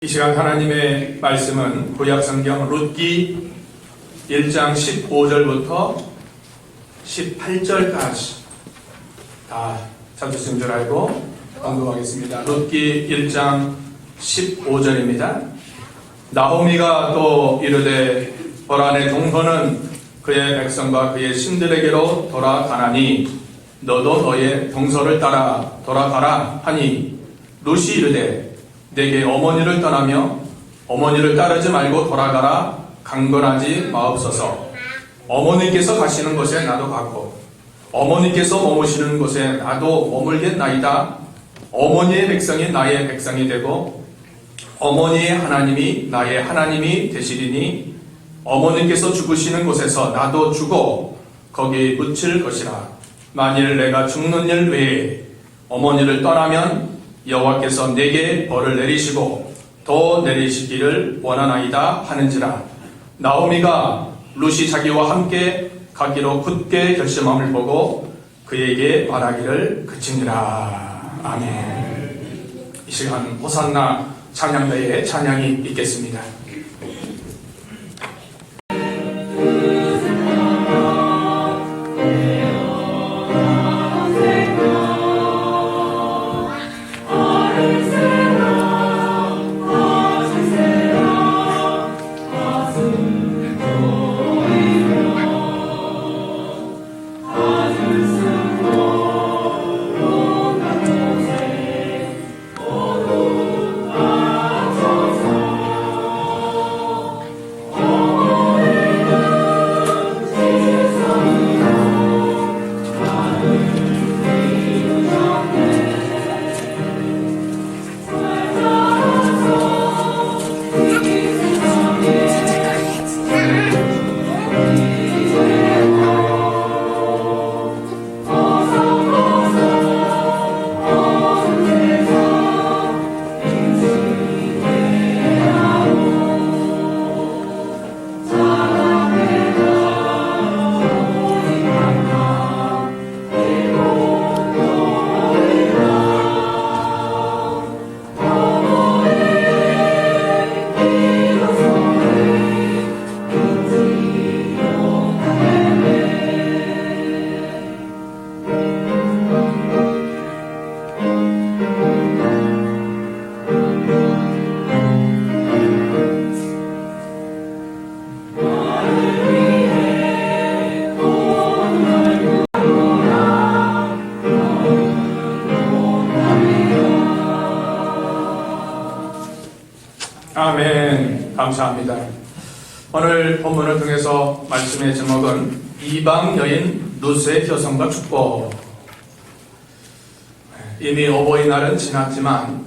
이 시간 하나님의 말씀은 구약성경 룻기 1장 15절부터 18절까지 다 찾으신 줄 알고 언급하겠습니다. 룻기 1장 15절입니다. 나오미가 또 이르되 보라 내 동서는 그의 백성과 그의 신들에게로 돌아가나니 너도 너의 동서를 따라 돌아가라 하니 룻이 이르되 내게 어머니를 떠나며 어머니를 따르지 말고 돌아가라 강건하지 마옵소서. 어머니께서 가시는 곳에 나도 가고 어머니께서 머무시는 곳에 나도 머물겠나이다. 어머니의 백성이 나의 백성이 되고 어머니의 하나님이 나의 하나님이 되시리니 어머니께서 죽으시는 곳에서 나도 죽어 거기 묻힐 것이라. 만일 내가 죽는 일 외에 어머니를 떠나면 여호와께서 내게 벌을 내리시고 더 내리시기를 원하나이다 하는지라. 나오미가 룻이 자기와 함께 가기로 굳게 결심함을 보고 그에게 말하기를 그치니라. 아멘. 이 시간 호산나 찬양대에 찬양이 있겠습니다. 아멘. 감사합니다. 오늘 본문을 통해서 말씀의 제목은 이방 여인 룻의 효성과 축복. 이미 어버이날은 지났지만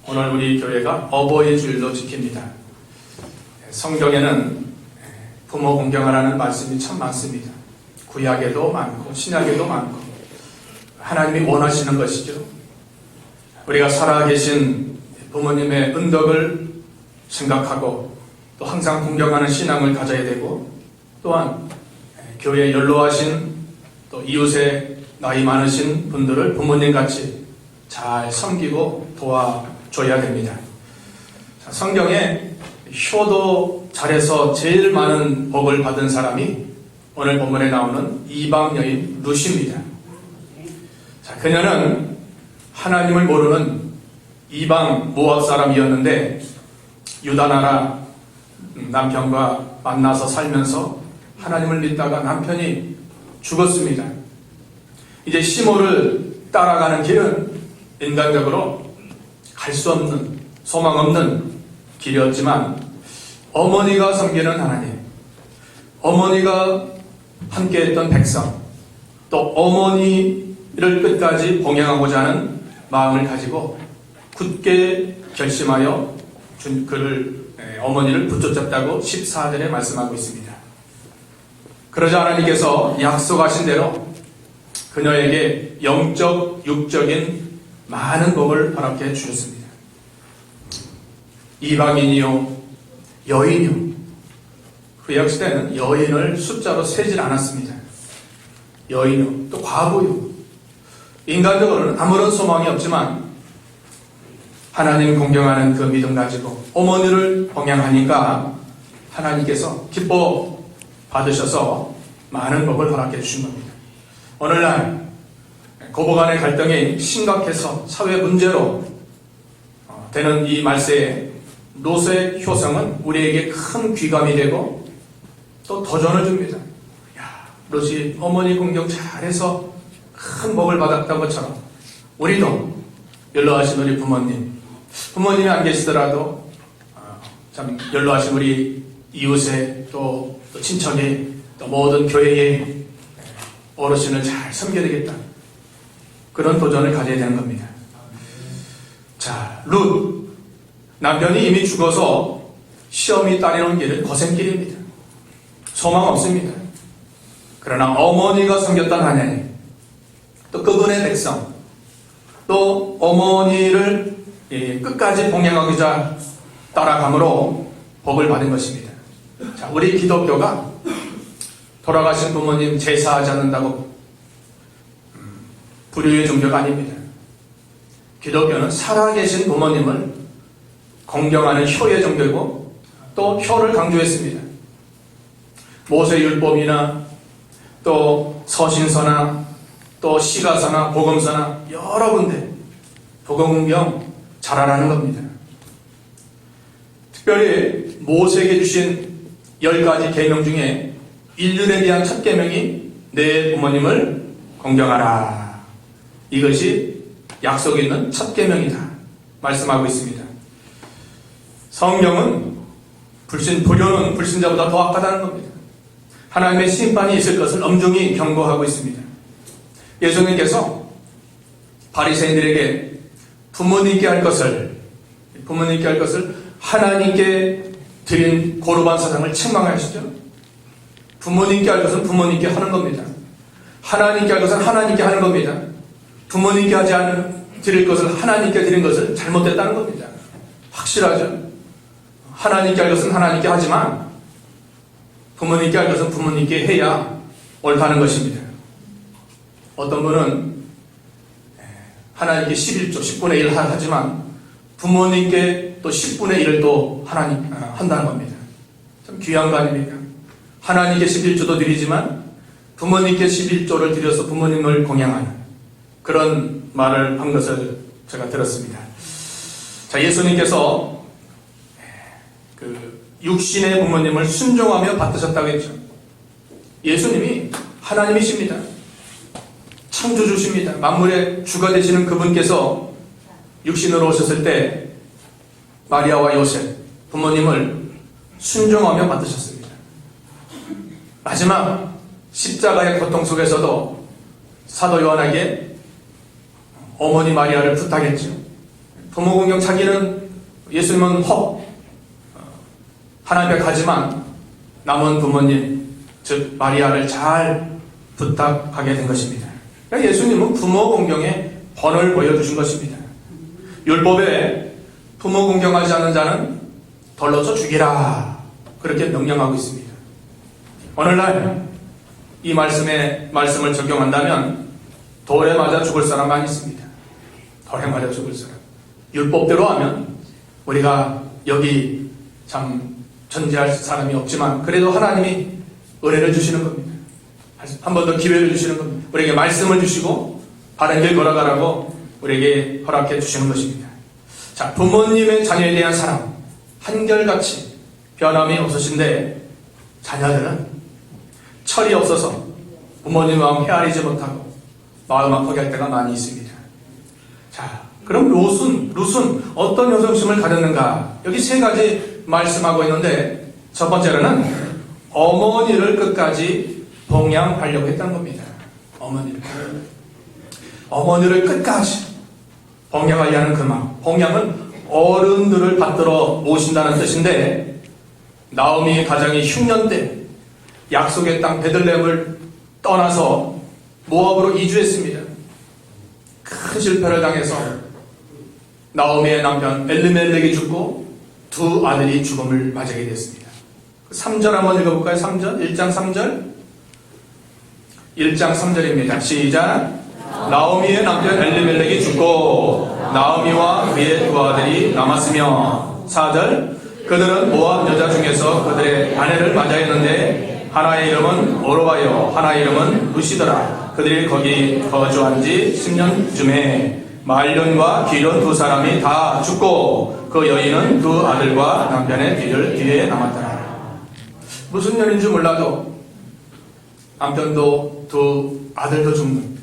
오늘 우리 교회가 어버이 주일로 지킵니다. 성경에는 부모 공경하라는 말씀이 참 많습니다. 구약에도 많고 신약에도 많고 하나님이 원하시는 것이죠. 우리가 살아계신 부모님의 은덕을 생각하고 또 항상 공경하는 신앙을 가져야 되고 또한 교회에 연로하신 또 이웃에 나이 많으신 분들을 부모님같이 잘 섬기고 도와줘야 됩니다. 성경에 효도 잘해서 제일 많은 복을 받은 사람이 오늘 본문에 나오는 이방 여인 룻입니다. 그녀는 하나님을 모르는 이방 모압 사람이었는데 유다나라 남편과 만나서 살면서 하나님을 믿다가 남편이 죽었습니다. 이제 시므를 따라가는 길은 인간적으로 갈 수 없는 소망 없는 길이었지만 어머니가 섬기는 하나님, 어머니가 함께했던 백성, 또 어머니를 끝까지 봉양하고자 하는 마음을 가지고 굳게 결심하여 어머니를 붙잡았다고 14절에 말씀하고 있습니다. 그러자 하나님께서 약속하신 대로 그녀에게 영적, 육적인 많은 복을 허락해 주셨습니다. 이방인이요, 여인이요. 구약 시대는 여인을 숫자로 세질 않았습니다. 여인이요, 또 과부요. 인간적으로는 아무런 소망이 없지만 하나님 공경하는 그 믿음 가지고 어머니를 봉양하니까 하나님께서 기뻐 받으셔서 많은 복을 허락해 주신 겁니다. 오늘날 고부간의 갈등이 심각해서 사회 문제로 되는 이 말세에 노소의 효성은 우리에게 큰 귀감이 되고 또 도전을 줍니다. 야, 롯이 어머니 공경 잘해서 큰 복을 받았던 것처럼 우리도 연로하신 우리 부모님이 안 계시더라도 참 연로하신 우리 이웃에 또 친척에 또 모든 교회의 어르신을 잘 섬겨야 되겠다. 그런 도전을 가져야 되는 겁니다. 자, 룻 남편이 이미 죽어서 시험이 따르는 길은 고생길입니다. 소망 없습니다. 그러나 어머니가 섬겼던 하나님, 또 그분의 백성, 또 어머니를 끝까지 봉양하고자 따라감으로 복을 받은 것입니다. 자, 우리 기독교가 돌아가신 부모님 제사하지 않는다고 불효의 종교가 아닙니다. 기독교는 살아계신 부모님을 공경하는 효의 종교이고 또 효를 강조했습니다. 모세율법이나 또 서신서나 또 시가서나 복음서나 여러 군데 복음공경 잘하라는 겁니다. 특별히 모세에게 주신 10가지 계명 중에 인륜에 대한 첫 계명이 내 부모님을 공경하라. 이것이 약속 있는 첫 계명이다 말씀하고 있습니다. 성경은 불효는 불신자보다 더 악하다는 겁니다. 하나님의 심판이 있을 것을 엄중히 경고하고 있습니다. 예수님께서 바리새인들에게 부모님께 할 것을 하나님께 드린 고르반 사상을 책망하시죠. 부모님께 할 것은 부모님께 하는 겁니다. 하나님께 할 것은 하나님께 하는 겁니다. 부모님께 하지 않은 드릴 것을 하나님께 드린 것을 잘못됐다는 겁니다. 확실하죠. 하나님께 할 것은 하나님께 하지만 부모님께 할 것은 부모님께 해야 옳다는 것입니다. 어떤 분은 하나님께 11조 10분의 1 하지만 부모님께 또 10분의 1을 또 하나님 한다는 겁니다. 참 귀한 거 아닙니까? 하나님께 11조도 드리지만 부모님께 11조를 드려서 부모님을 공양하는 그런 말을 한 것을 제가 들었습니다. 자, 예수님께서 그 육신의 부모님을 순종하며 받으셨다고 했죠. 예수님이 하나님이십니다. 창조주십니다. 만물의 주가 되시는 그분께서 육신으로 오셨을 때 마리아와 요셉 부모님을 순종하며 받으셨습니다. 마지막 십자가의 고통 속에서도 사도 요한에게 어머니 마리아를 부탁했죠. 부모 공경 자기는 예수님은 하나님 앞에 가지만 남은 부모님 즉 마리아를 잘 부탁하게 된 것입니다. 그러니까 예수님은 부모 공경의 번을 보여주신 것입니다. 율법에 부모 공경하지 않는 자는 돌로 쳐 죽이라 그렇게 명령하고 있습니다. 오늘날 이 말씀을 적용한다면 돌에 맞아 죽을 사람 많이 있습니다. 돌에 맞아 죽을 사람. 율법대로 하면 우리가 여기 참 존재할 사람이 없지만 그래도 하나님이 은혜를 주시는 겁니다. 한 번 더 기회를 주시는 겁니다. 우리에게 말씀을 주시고 바른 길 걸어가라고 우리에게 허락해 주시는 것입니다. 자, 부모님의 자녀에 대한 사랑 한결같이 변함이 없으신데 자녀들은 철이 없어서 부모님 마음 헤아리지 못하고 마음 아프게 할 때가 많이 있습니다. 자, 그럼 룻은 어떤 효성심을 가졌는가? 여기 3가지 말씀하고 있는데 첫 번째로는 어머니를 끝까지 봉양하려고 했다는 겁니다. 어머니를 끝까지 봉양하려 하는 그 마음. 봉양은 어른들을 받들어 모신다는 뜻인데 나오미 가정이 흉년 때 약속의 땅 베들레헴을 떠나서 모압으로 이주했습니다. 큰 실패를 당해서 나오미의 남편 엘리멜렉이 죽고 2 아들이 죽음을 맞이하게 됐습니다. 3절 한번 읽어볼까요? 3절? 1장 3절? 1장 3절입니다. 시작! 나오미의 남편 엘리멜렉이 죽고 나오미와 그의 두 아들이 남았으며 4절 그들은 모압 여자 중에서 그들의 아내를 맞이했는데 하나의 이름은 오르바요 하나의 이름은 루시더라. 그들이 거기 거주한 지 10년쯤에 말년과 기련 두 사람이 다 죽고 그 여인은 두 아들과 남편의 뒤에 남았더라. 무슨 연인지 몰라도 남편도 두 아들도 죽는,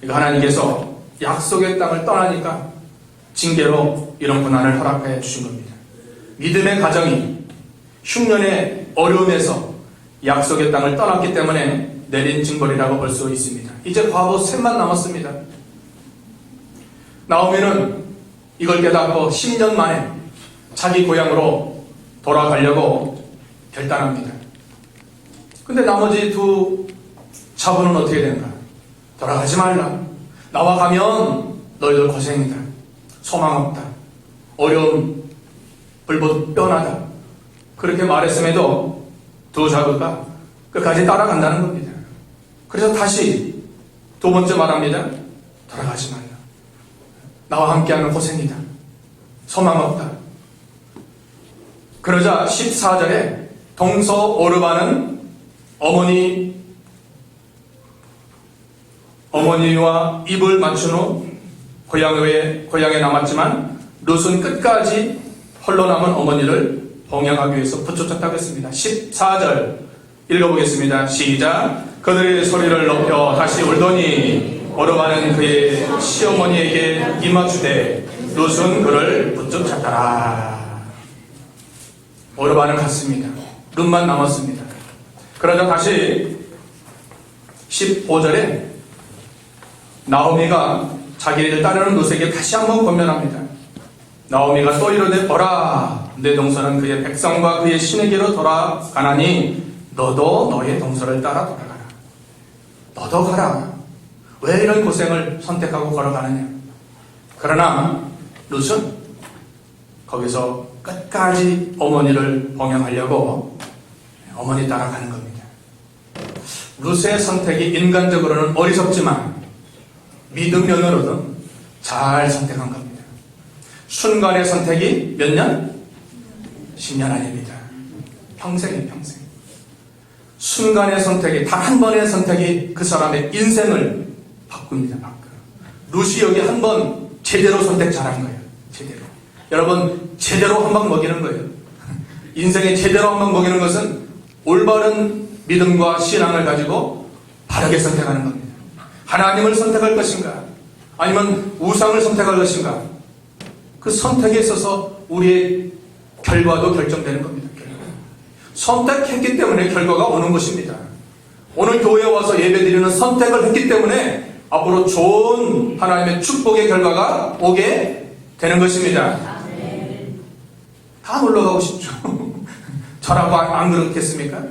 하나님께서 약속의 땅을 떠나니까 징계로 이런 고난을 허락해 주신 겁니다. 믿음의 가정이 흉년의 어려움에서 약속의 땅을 떠났기 때문에 내린 징벌이라고 볼 수 있습니다. 이제 과부 셋만 남았습니다. 나오미는 이걸 깨닫고 10년 만에 자기 고향으로 돌아가려고 결단합니다. 근데 나머지 두 자부는 어떻게 되는가? 돌아가지 말라. 나와 가면 너희들 고생이다. 소망 없다. 어려움 불보듯 뻔하다. 그렇게 말했음에도 두 자부가 끝까지 따라간다는 겁니다. 그래서 다시 두 번째 말합니다. 돌아가지 말라. 나와 함께하는 고생이다. 소망 없다. 그러자 14절에 동서 오르바는 어머니와 입을 맞춘 후 고향에 남았지만 룻은 끝까지 홀로 남은 어머니를 봉양하기 위해서 붙여쳤다고 했습니다. 14절 읽어보겠습니다. 시작. 그들의 소리를 높여 다시 울더니 오르바는 그의 시어머니에게 입맞추되 룻은 그를 붙여쳤더라. 오르바는 갔습니다. 룻만 남았습니다. 그러자 다시 15절에 나오미가 자기를 따르는 룻에게 다시 한번 권면합니다. 나오미가 또 이르되 보라 내 동서는 그의 백성과 그의 신에게로 돌아가나니 너도 너의 동서를 따라 돌아가라. 너도 가라. 왜 이런 고생을 선택하고 걸어가느냐. 그러나 룻은 거기서 끝까지 어머니를 봉양하려고 어머니 따라가는 겁니다. 룻의 선택이 인간적으로는 어리석지만 믿음 면으로는 잘 선택한 겁니다. 순간의 선택이 몇 년? 10년 아닙니다. 평생이에요, 평생. 순간의 선택이, 단 한 번의 선택이 그 사람의 인생을 바꿉니다. 룻이 여기 한 번 제대로 선택 잘한 거예요. 제대로. 여러분, 제대로 한 방 먹이는 거예요. 인생에 제대로 한 방 먹이는 것은 올바른 믿음과 신앙을 가지고 바르게 선택하는 겁니다. 하나님을 선택할 것인가? 아니면 우상을 선택할 것인가? 그 선택에 있어서 우리의 결과도 결정되는 겁니다. 선택했기 때문에 결과가 오는 것입니다. 오늘 교회에 와서 예배드리는 선택을 했기 때문에 앞으로 좋은 하나님의 축복의 결과가 오게 되는 것입니다. 다 놀러 가고 싶죠. 저라고 안 그렇겠습니까?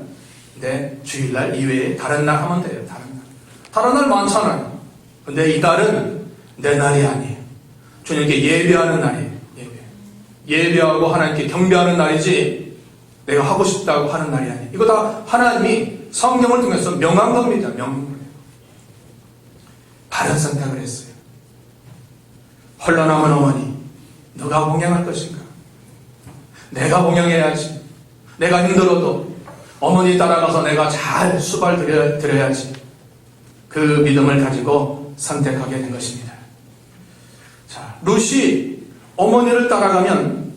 네, 주일날 이외에 다른 날 하면 돼요. 다른 날 많잖아요. 근데 이 날은 내 날이 아니에요. 주님께 예배하는 날이에요. 예배하고 하나님께 경배하는 날이지 내가 하고 싶다고 하는 날이 아니에요. 이거 다 하나님이 성경을 통해서 명한 겁니다. 바른 선택을 했어요. 홀로 남은 어머니, 누가 봉양할 것인가? 내가 봉양해야지. 내가 힘들어도 어머니 따라가서 내가 잘 수발 드려야지. 그 믿음을 가지고 선택하게 된 것입니다. 자, 룻이 어머니를 따라가면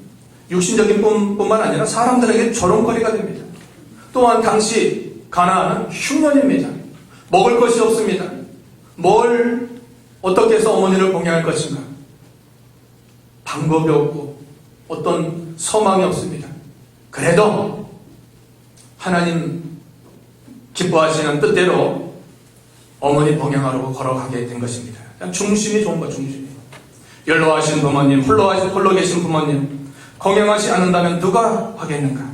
육신적인 뿐만 아니라 사람들에게 조롱거리가 됩니다. 또한 당시 가나안은 흉년입니다. 먹을 것이 없습니다. 뭘 어떻게 해서 어머니를 봉양할 것인가? 방법이 없고 어떤 소망이 없습니다. 그래도 하나님 기뻐하시는 뜻대로 어머니 봉양하러 걸어가게 된 것입니다. 중심이 좋은 거, 중심이. 연로하신 부모님, 홀로 계신 부모님, 공양하지 않는다면 누가 하겠는가?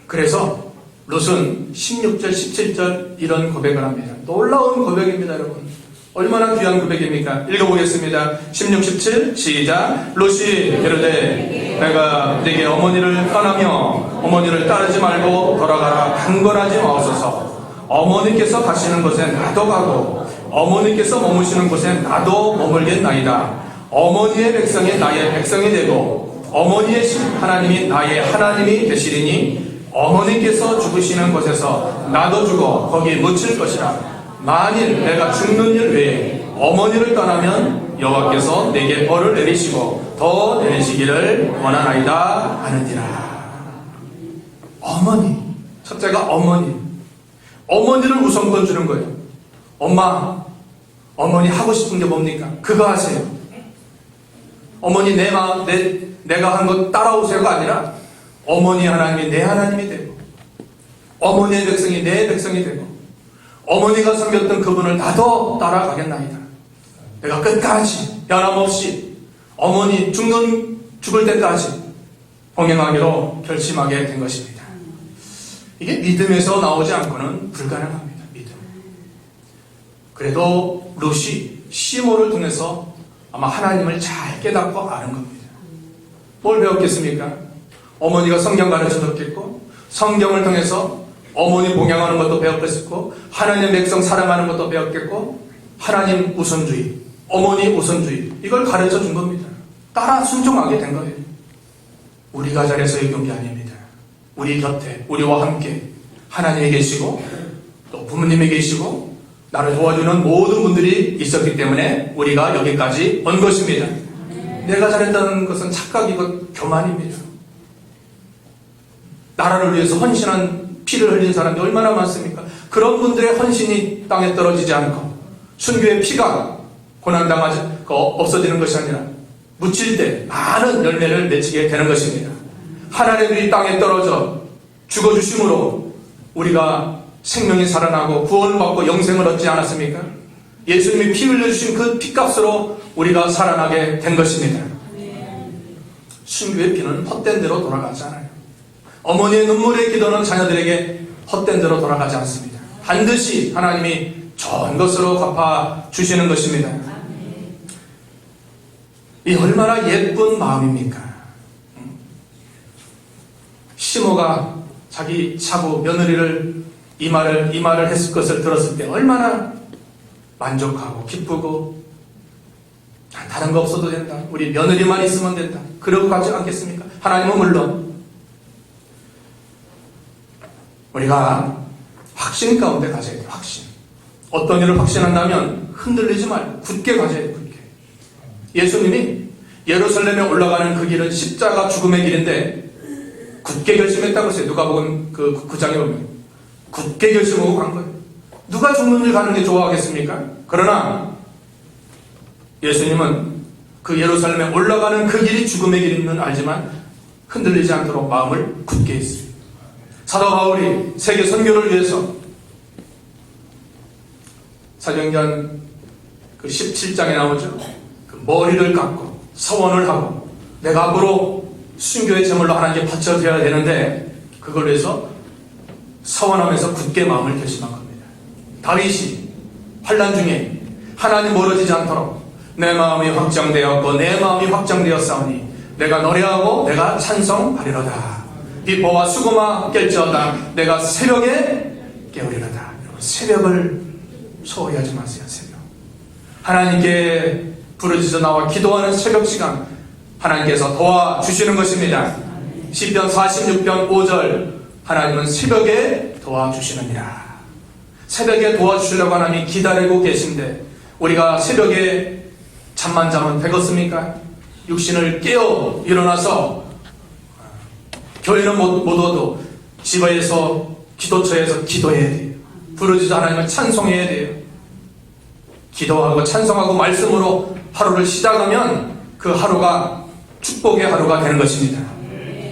그래서 룻은 16절, 17절 이런 고백을 합니다. 놀라운 고백입니다, 여러분. 얼마나 귀한 고백입니까? 읽어보겠습니다. 16, 17 시작. 룻이 이르되 내가 네게 어머니를 떠나며 어머니를 따르지 말고 돌아가라 강권하지 마옵소서. 어머니께서 가시는 곳에 나도 가고 어머니께서 머무시는 곳에 나도 머물겠나이다. 어머니의 백성이 나의 백성이 되고 어머니의 하나님이 나의 하나님이 되시리니 어머니께서 죽으시는 곳에서 나도 죽어 거기 묻힐 것이라. 만일 내가 죽는 일 외에 어머니를 떠나면 여호와께서 내게 벌을 내리시고 더 내리시기를 원하나이다 하느니라. 어머니, 첫째가 어머니를 우선권 주는 거예요. 엄마, 어머니 하고 싶은 게 뭡니까? 그거 하세요. 어머니 내가 한 거 따라오세요가 아니라 어머니 하나님이 내 하나님이 되고 어머니의 백성이 내 백성이 되고 어머니가 섬겼던 그분을 나도 따라가겠나이다. 내가 끝까지 변함없이 어머니 죽을 때까지 봉행하기로 결심하게 된 것입니다. 이게 믿음에서 나오지 않고는 불가능합니다. 믿음. 그래도 룻이 시므를 통해서 아마 하나님을 잘 깨닫고 아는 겁니다. 뭘 배웠겠습니까? 어머니가 성경 가르쳐줬겠고 성경을 통해서 어머니 봉양하는 것도 배웠겠고 하나님의 백성 사랑하는 것도 배웠겠고 하나님 우선주의, 어머니 우선주의 이걸 가르쳐 준 겁니다. 따라 순종하게 된 거예요. 우리가 잘해서 이룬 게 아닙니다. 우리 곁에 우리와 함께 하나님이 계시고 또 부모님이 계시고 나를 도와주는 모든 분들이 있었기 때문에 우리가 여기까지 온 것입니다. 내가 잘했다는 것은 착각이고 교만입니다. 나라를 위해서 헌신한 피를 흘린 사람이 얼마나 많습니까? 그런 분들의 헌신이 땅에 떨어지지 않고 순교의 피가 고난당하지 없어지는 것이 아니라 묻힐 때 많은 열매를 맺히게 되는 것입니다. 하나님이 땅에 떨어져 죽어주심으로 우리가 생명이 살아나고 구원을 받고 영생을 얻지 않았습니까? 예수님이 피 흘려주신 그 피값으로 우리가 살아나게 된 것입니다. 순교의 피는 헛된 대로 돌아가지 않아요. 어머니의 눈물의 기도는 자녀들에게 헛된 대로 돌아가지 않습니다. 반드시 하나님이 좋은 것으로 갚아주시는 것입니다. 이 얼마나 예쁜 마음입니까? 시므가 자기 차부 며느리를 이 말을 했을 것을 들었을 때 얼마나 만족하고 기쁘고 다른 거 없어도 된다. 우리 며느리만 있으면 된다. 그러고 가지 않겠습니까? 하나님은 물론 우리가 확신 가운데 가져야 돼요. 확신. 어떤 일을 확신한다면 흔들리지 말고 굳게 가져야 돼요. 굳게. 예수님이 예루살렘에 올라가는 그 길은 십자가 죽음의 길인데 굳게 결심했다고 했어요. 누가복음 그 9장에 보면 굳게 결심하고 간 거예요. 누가 죽는 길 가는 게 좋아하겠습니까? 그러나 예수님은 그 예루살렘에 올라가는 그 길이 죽음의 길인 줄 알지만 흔들리지 않도록 마음을 굳게 했어요. 사도 바울이 세계 선교를 위해서 사도행전 그 17장에 나오죠. 그 머리를 깎고 서원을 하고 내가 앞으로 순교의 제물로 하나님께 바쳐드려야 되는데 그걸 위해서 서원하면서 굳게 마음을 결심한 겁니다. 다윗이 환난 중에 하나님 멀어지지 않도록 내 마음이 확정되었고 내 마음이 확정되었사오니 내가 노래하고 내가 찬송하리로다. 비포와 수고마 깰지어다. 내가 새벽에 깨우리로다. 새벽을 소홀히 하지 마세요. 새벽. 하나님께 부르짖어 나와 기도하는 새벽 시간 하나님께서 도와주시는 것입니다. 시편 46편 5절 하나님은 새벽에 도와주시느니라. 새벽에 도와주시려고 하나님이 기다리고 계신데 우리가 새벽에 잠만 자면 되겠습니까? 육신을 깨어 일어나서 교회는 못 와도 집에서 기도처에서 기도해야 돼요. 부르짖어 하나님을 찬송해야 돼요. 기도하고 찬송하고 말씀으로 하루를 시작하면 그 하루가 축복의 하루가 되는 것입니다.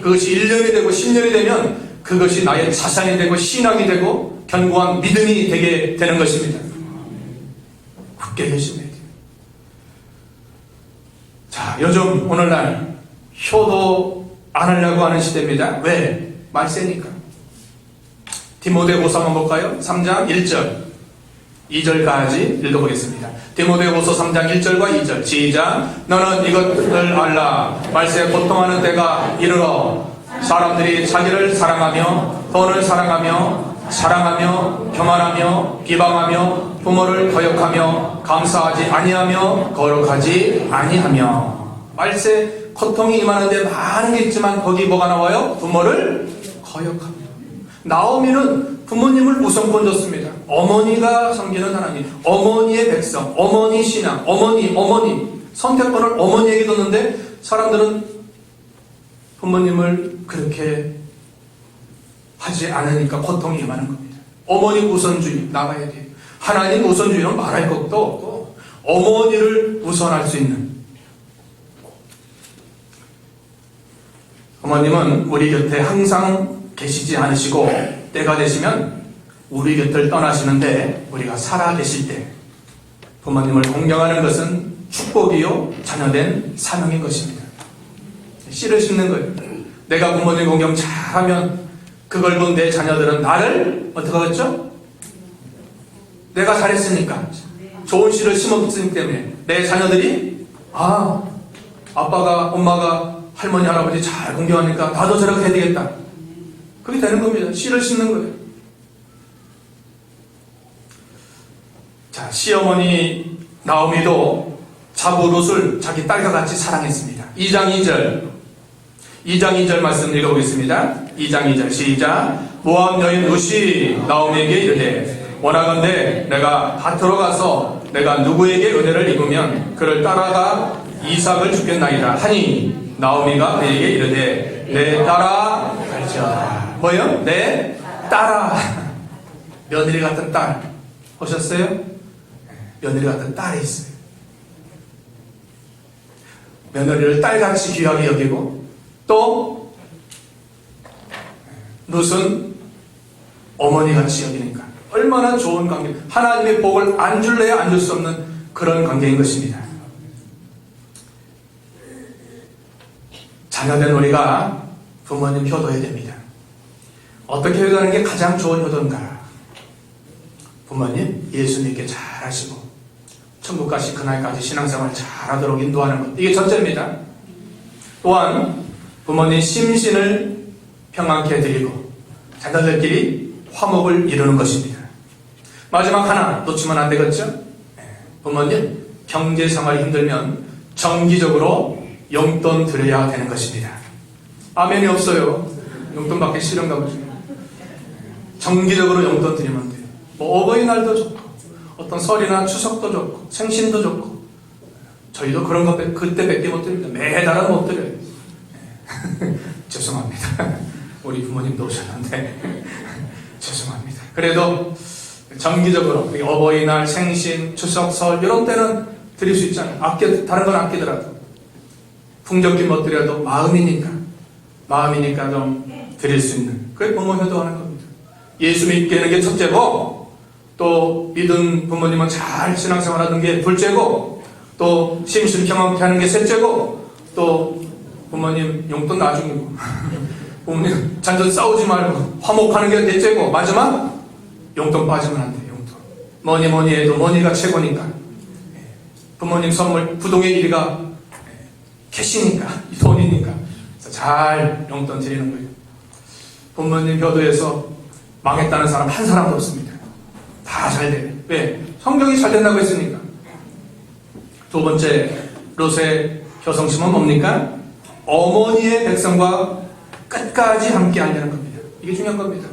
그것이 1년이 되고 10년이 되면 그것이 나의 자산이 되고 신앙이 되고 견고한 믿음이 되게 되는 것입니다. 굳게 결심해야 돼요. 자, 요즘 오늘날 효도 안 하려고 하는 시대입니다. 왜? 말세니까. 디모데후서 한번 볼까요? 3장 1절 2절까지 읽어보겠습니다. 디모데후서 3장 1절과 2절 시작. 너는 이것을 알라. 말세에 고통하는 때가 이르러 사람들이 자기를 사랑하며 돈을 사랑하며 사랑하며 교만하며 비방하며 부모를 거역하며 감사하지 아니하며 거룩하지 아니하며. 말세 고통이 임하는데 많은 게 있지만 거기 뭐가 나와요? 부모를 거역하며. 나오미는 부모님을 우선권 줬습니다. 어머니가 섬기는 하나님, 어머니의 백성, 어머니 신앙, 어머니 선택권을 어머니에게 뒀는데 사람들은 부모님을 그렇게 하지 않으니까 고통이 임하는 겁니다. 어머니 우선주의 나가야 돼요. 하나님 우선주의는 말할 것도 없고 어머니를 우선할 수 있는. 어머님은 우리 곁에 항상 계시지 않으시고 때가 되시면 우리 곁을 떠나시는데 우리가 살아 계실 때 부모님을 공경하는 것은 축복이요 자녀된 사명인 것입니다. 씨를 심는 거예요. 내가 부모님 공경 잘하면 그걸 본 내 자녀들은 나를 어떻게 하겠죠? 내가 잘했으니까 좋은 씨를 심었기 때문에 내 자녀들이 아빠가 엄마가 할머니 할아버지 잘 공경하니까 나도 저렇게 해야 되겠다. 그게 되는 겁니다. 씨를 심는 거예요. 자, 시어머니 나오미도 자부롯을 자기 딸과 같이 사랑했습니다. 2장 2절 말씀 읽어보겠습니다. 2장 2절 시작. 모압 여인 룻이 나오미에게 이르되 원하건대 내가 밭으로 가서 내가 누구에게 은혜를 입으면 그를 따라가 이삭을 주겠나이다 하니 나오미가 그에게 이르되 내 따라 갈지어다. 뭐요? 내 따라. 며느리 같은 딸 보셨어요? 며느리 같은 딸이 있어요. 며느리를 딸같이 귀하게 여기고 또 룻은 어머니같이 여기니까 얼마나 좋은 관계. 하나님의 복을 안 줄래야 안 줄 수 없는 그런 관계인 것입니다. 자녀된 우리가 부모님 효도해야 됩니다. 어떻게 효도하는 게 가장 좋은 효도인가? 부모님 예수님께 잘하시고 천국 가시 그날까지 신앙생활 잘하도록 인도하는 것, 이게 첫째입니다. 또한 부모님 심신을 평안케 해드리고 자녀들끼리 화목을 이루는 것입니다. 마지막 하나 놓치면 안 되겠죠? 부모님 경제생활이 힘들면 정기적으로 용돈 드려야 되는 것입니다. 아멘이 없어요. 용돈 받기 싫은가 보죠. 정기적으로 용돈 드리면 돼요. 뭐 어버이날도 좋고 어떤 설이나 추석도 좋고 생신도 좋고 저희도 그런 거 그때 뵙게 못 드립니다. 매달은 못 드려요. 죄송합니다. 우리 부모님도 오셨는데 죄송합니다. 그래도 정기적으로 어버이날, 생신, 추석, 설 이런 때는 드릴 수 있잖아요. 다른 건 아끼더라도 풍족히 못 드려도 마음이니까 좀 드릴 수 있는, 그게 부모 효도하는 겁니다. 예수 믿게 하는 게 첫째고 또 믿은 부모님은 잘 신앙생활 하는 게 둘째고 또 심신 평안케 하는 게 셋째고 또 부모님 용돈 나중이고 부모님 잔전 싸우지 말고 화목하는 게 넷째고 마지막 용돈 빠지면 안 돼요. 용돈 뭐니 해도 뭐니가 최고니까. 부모님 선물 부동의 1위가 캐시니까 돈이니까 잘 용돈 드리는 거예요. 부모님 효도에서 망했다는 사람 한 사람도 없습니다. 다 잘 돼요. 왜? 성경이 잘 된다고 했으니까. 두 번째 롯의 효성심은 뭡니까? 어머니의 백성과 끝까지 함께 하려는 겁니다. 이게 중요한 겁니다.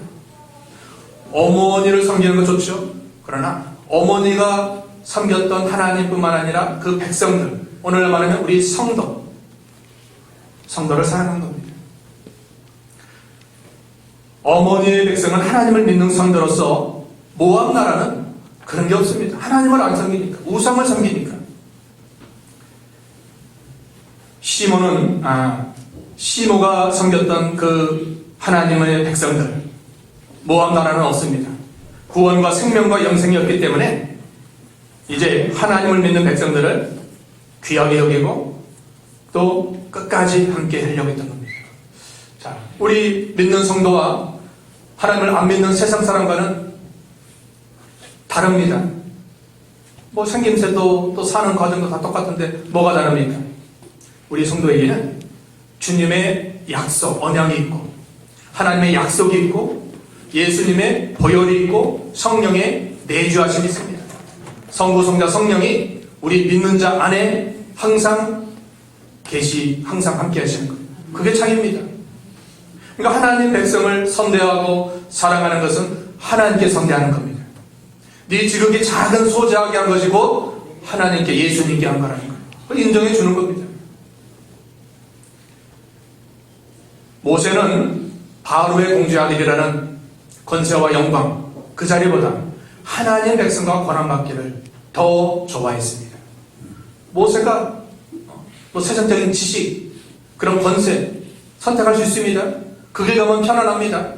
어머니를 섬기는 건 좋죠. 그러나 어머니가 섬겼던 하나님뿐만 아니라 그 백성들, 오늘 말하면 우리 성도를 사랑하는 겁니다. 어머니의 백성은 하나님을 믿는 성도로서 모압 나라는 그런 게 없습니다. 하나님을 안 섬기니까, 우상을 섬기니까. 시모가 섬겼던 그 하나님의 백성들, 모압 나라는 없습니다. 구원과 생명과 영생이었기 때문에 이제 하나님을 믿는 백성들을 귀하게 여기고 또 끝까지 함께 하려고 했던 겁니다. 자, 우리 믿는 성도와 하나님을 안 믿는 세상 사람과는 다릅니다. 뭐 생김새도 또 사는 과정도 다 똑같은데 뭐가 다릅니까? 우리 성도에게는 주님의 약속, 언약이 있고 하나님의 약속이 있고 예수님의 보혈이 있고 성령의 내주하심이 있습니다. 성부, 성자, 성령이 우리 믿는 자 안에 항상 항상 함께 하시는 거예요. 그게 차이입니다. 그러니까 하나님 백성을 선대하고 사랑하는 것은 하나님께 선대하는 겁니다. 네 지극히 작은 소자하게 한 것이 곧 하나님께 예수님께 한 거라는 거예요. 그걸 인정해 주는 겁니다. 모세는 바로의 공주의 아들이라는 권세와 영광 그 자리보다 하나님 백성과 권한받기를 더 좋아했습니다. 모세가 세상적인 지식 그런 권세 선택할 수 있습니다. 그 길 가면 편안합니다.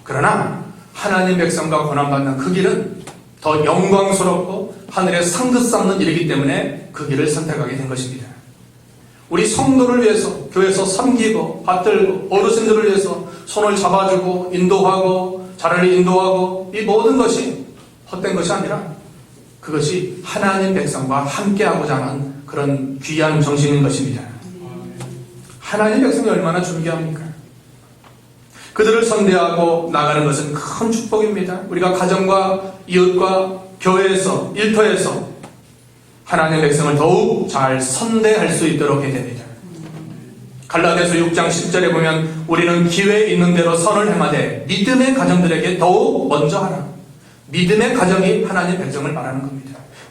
그러나 하나님 백성과 권한받는 그 길은 더 영광스럽고 하늘에 상급 쌓는 일이기 때문에 그 길을 선택하게 된 것입니다. 우리 성도를 위해서 교회에서 섬기고 받들고 어르신들을 위해서 손을 잡아주고 인도하고 자리를 인도하고 이 모든 것이 헛된 것이 아니라 그것이 하나님 백성과 함께하고자 하는 그런 귀한 정신인 것입니다. 하나님 백성이 얼마나 존귀합니까? 그들을 선대하고 나가는 것은 큰 축복입니다. 우리가 가정과 이웃과 교회에서 일터에서 하나님의 백성을 더욱 잘 선대할 수 있도록 해야 됩니다. 갈라디아서 6장 10절에 보면 우리는 기회 있는 대로 선을 행하되 믿음의 가정들에게 더욱 먼저 하라. 믿음의 가정이 하나님 백성을 말하는 겁니다.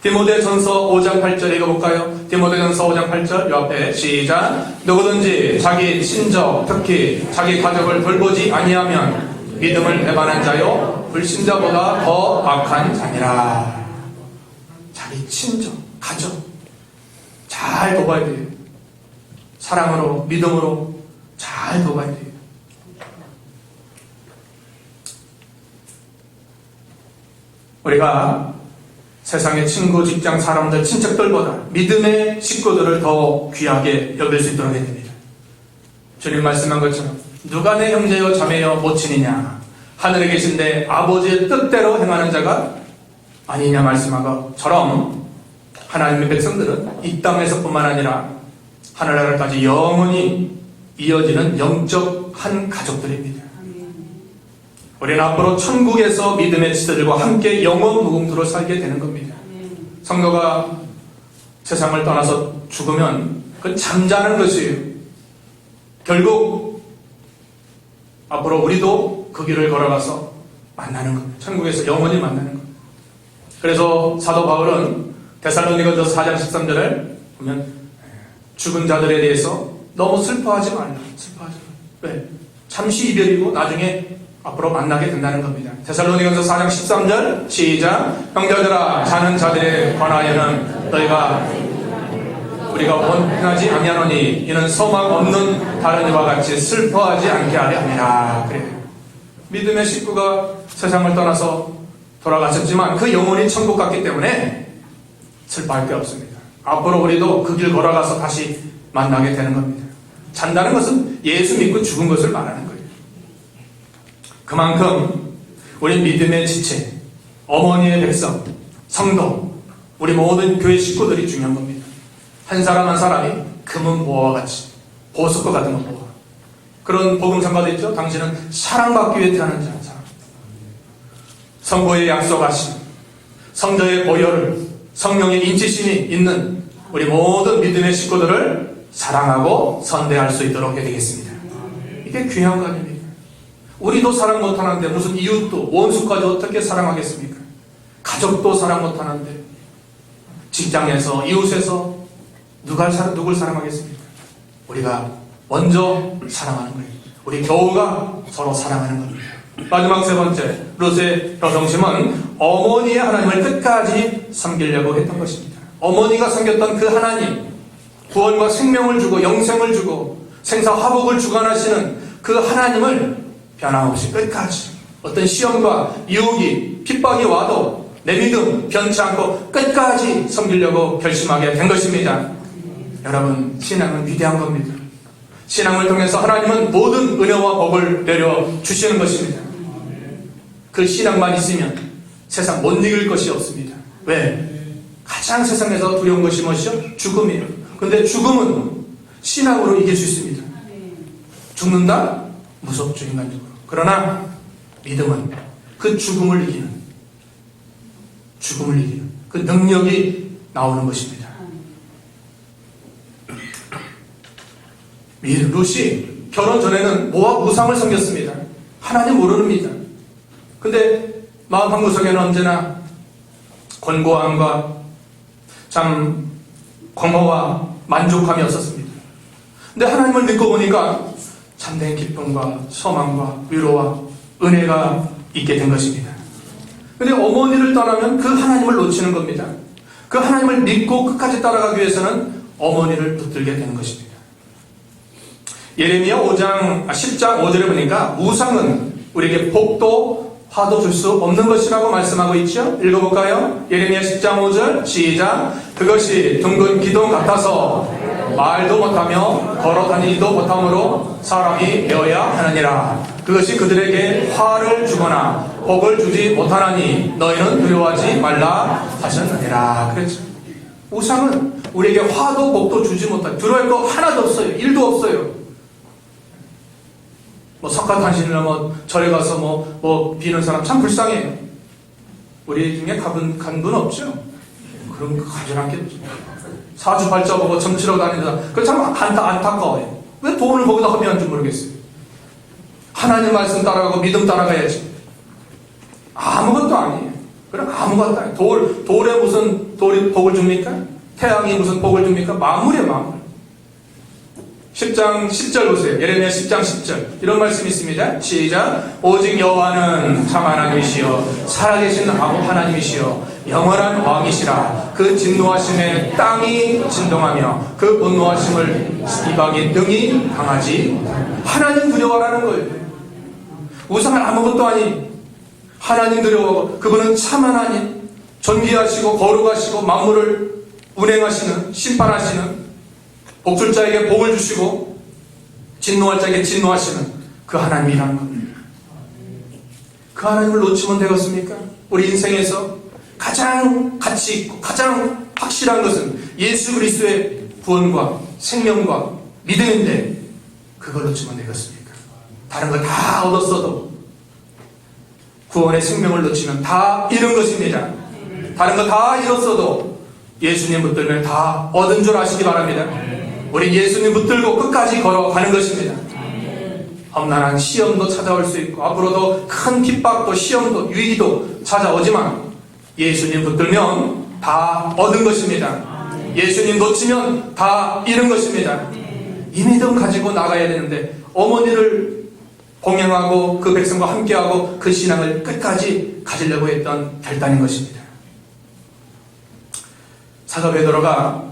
디모데전서 5장 8절 읽어볼까요? 디모데전서 5장 8절 요 앞에 시작. 누구든지 자기 친족 특히 자기 가족을 돌보지 아니하면 믿음을 배반한 자요 불신자보다 더 악한 자니라. 자기 친족 가족 잘 돌봐야 돼요. 사랑으로 믿음으로 잘 돌봐야 돼요. 우리가 세상의 친구, 직장, 사람들, 친척들보다 믿음의 식구들을 더 귀하게 여길 수 있도록 해야 됩니다. 주님 말씀한 것처럼 누가 내 형제여 자매여 모친이냐 하늘에 계신데 아버지의 뜻대로 행하는 자가 아니냐 말씀한 것처럼 하나님의 백성들은 이 땅에서뿐만 아니라 하늘나라까지 영원히 이어지는 영적 한 가족들입니다. 우리는 앞으로 천국에서 믿음의 지도들과 함께 영원 무궁토로 살게 되는 겁니다. 성도가 세상을 떠나서 죽으면 그건 잠자는 것이에요. 결국 앞으로 우리도 그 길을 걸어가서 만나는 겁니다. 천국에서 영원히 만나는 겁니다. 그래서 사도 바울은 데살로니가전서 4장 13절에 보면 죽은 자들에 대해서 너무 슬퍼하지 말라. 슬퍼하지 말라. 왜? 잠시 이별이고 나중에 앞으로 만나게 된다는 겁니다. 데살로니가전서 4장 13절 시작. 형제들아 자는 자들에 관하여는 우리가 원하지 아니하노니 이는 소망 없는 다른 이와 같이 슬퍼하지 않게 하려 함이라. 그래요. 믿음의 식구가 세상을 떠나서 돌아가셨지만 그 영혼이 천국 갔기 때문에 슬퍼할 게 없습니다. 앞으로 우리도 그 길 걸어가서 다시 만나게 되는 겁니다. 잔다는 것은 예수 믿고 죽은 것을 말하는 거예요. 그만큼 우리 믿음의 지체, 어머니의 백성, 성도, 우리 모든 교회 식구들이 중요한 겁니다. 한 사람 한 사람이 금은 보화와 같이 보석과 같은 것 보화. 그런 복음 상가도 있죠. 당신은 사랑받기 위해 태어난 자. 성부의 약속하심, 성자의 보혈을, 성령의 인치심이 있는 우리 모든 믿음의 식구들을 사랑하고 선대할 수 있도록 해야 되겠습니다. 이게 귀한 거 아닙니까? 우리도 사랑 못하는데 무슨 이웃도 원수까지 어떻게 사랑하겠습니까? 가족도 사랑 못하는데 직장에서 이웃에서 누굴 사랑하겠습니까? 우리가 먼저 사랑하는 거예요. 우리 교우가 서로 사랑하는 겁니다. 마지막 세 번째, 룻의 여성심은 어머니의 하나님을 끝까지 섬기려고 했던 것입니다. 어머니가 섬겼던 그 하나님, 구원과 생명을 주고 영생을 주고 생사화복을 주관하시는 그 하나님을 변함없이 끝까지 어떤 시험과 유혹이 핍박이 와도 내 믿음 변치 않고 끝까지 섬기려고 결심하게 된 것입니다. 여러분, 신앙은 위대한 겁니다. 신앙을 통해서 하나님은 모든 은혜와 복을 내려주시는 것입니다. 그 신앙만 있으면 세상 못 이길 것이 없습니다. 왜? 가장 세상에서 두려운 것이 무엇이죠? 죽음이에요. 근데 죽음은 신앙으로 이길 수 있습니다. 죽는다? 무섭죠, 인간적으로. 그러나 믿음은 그 죽음을 이기는 그 능력이 나오는 것입니다. 룻이 결혼 전에는 모압 우상을 섬겼습니다. 하나님 모르는입니다. 근데 마음 한구석에는 언제나 권고함과 참 공허와 만족함이 없었습니다. 근데 하나님을 믿고 보니까 참된 기쁨과 소망과 위로와 은혜가 있게 된 것입니다. 근데 어머니를 떠나면 그 하나님을 놓치는 겁니다. 그 하나님을 믿고 끝까지 따라가기 위해서는 어머니를 붙들게 되는 것입니다. 예레미야 10장 5절에 보니까 우상은 우리에게 복도 화도 줄 수 없는 것이라고 말씀하고 있죠. 읽어볼까요? 예레미야 10장 5절 시작. 그것이 둥근 기둥 같아서 말도 못하며 걸어다니지도 못하므로 사람이 배워야 하느니라. 그것이 그들에게 화를 주거나 복을 주지 못하나니 너희는 두려워하지 말라 하셨느니라. 그랬죠. 우상은 우리에게 화도 복도 주지 못한, 두려워할 거 하나도 없어요. 일도 없어요. 석가탄신이나 절에 가서 비는 사람 참 불쌍해요. 우리 중에 간 분 없죠? 그런 거 가진 않겠죠. 사주팔자 보고 점치러 다니는 그 참 안타까워요. 왜 돈을 거기다 허비한지 모르겠어요. 하나님 말씀 따라가고 믿음 따라가야지. 아무것도 아니에요. 그럼 아무것도 아니에요. 돌에 무슨 돌이 복을 줍니까? 태양이 무슨 복을 줍니까? 만물이에요, 만물. 10장 10절 보세요. 예레미야 10장 10절 이런 말씀이 있습니다. 시작. 오직 여호와는 참 하나님이시여 살아계신 하나님이시여 영원한 왕이시라. 그 진노하심에 땅이 진동하며 그 분노하심을 이방인 등이 당하지. 하나님 두려워라는 거예요. 우상은 아무것도 아닌 하나님 두려워. 그분은 참 하나님, 존귀하시고 거룩하시고 만물을 운행하시는, 심판하시는, 복줄 자에게 복을 주시고 진노할 자에게 진노하시는 그 하나님이라는 겁니다. 그 하나님을 놓치면 되겠습니까? 우리 인생에서 가장 가치 있고 가장 확실한 것은 예수 그리스도의 구원과 생명과 믿음인데 그걸 놓치면 되겠습니까? 다른 거 다 얻었어도 구원의 생명을 놓치면 다 잃은 것입니다. 다른 거 다 잃었어도 예수님 붙들면 다 얻은 줄 아시기 바랍니다. 우리 예수님 붙들고 끝까지 걸어가는 것입니다. 험난한 시험도 찾아올 수 있고 앞으로도 큰 핍박도 시험도 위기도 찾아오지만 예수님 붙들면 다 얻은 것입니다. 예수님 놓치면 다 잃은 것입니다. 이 믿음 가지고 나가야 되는데 어머니를 봉양하고 그 백성과 함께하고 그 신앙을 끝까지 가지려고 했던 결단인 것입니다. 사도 베드로가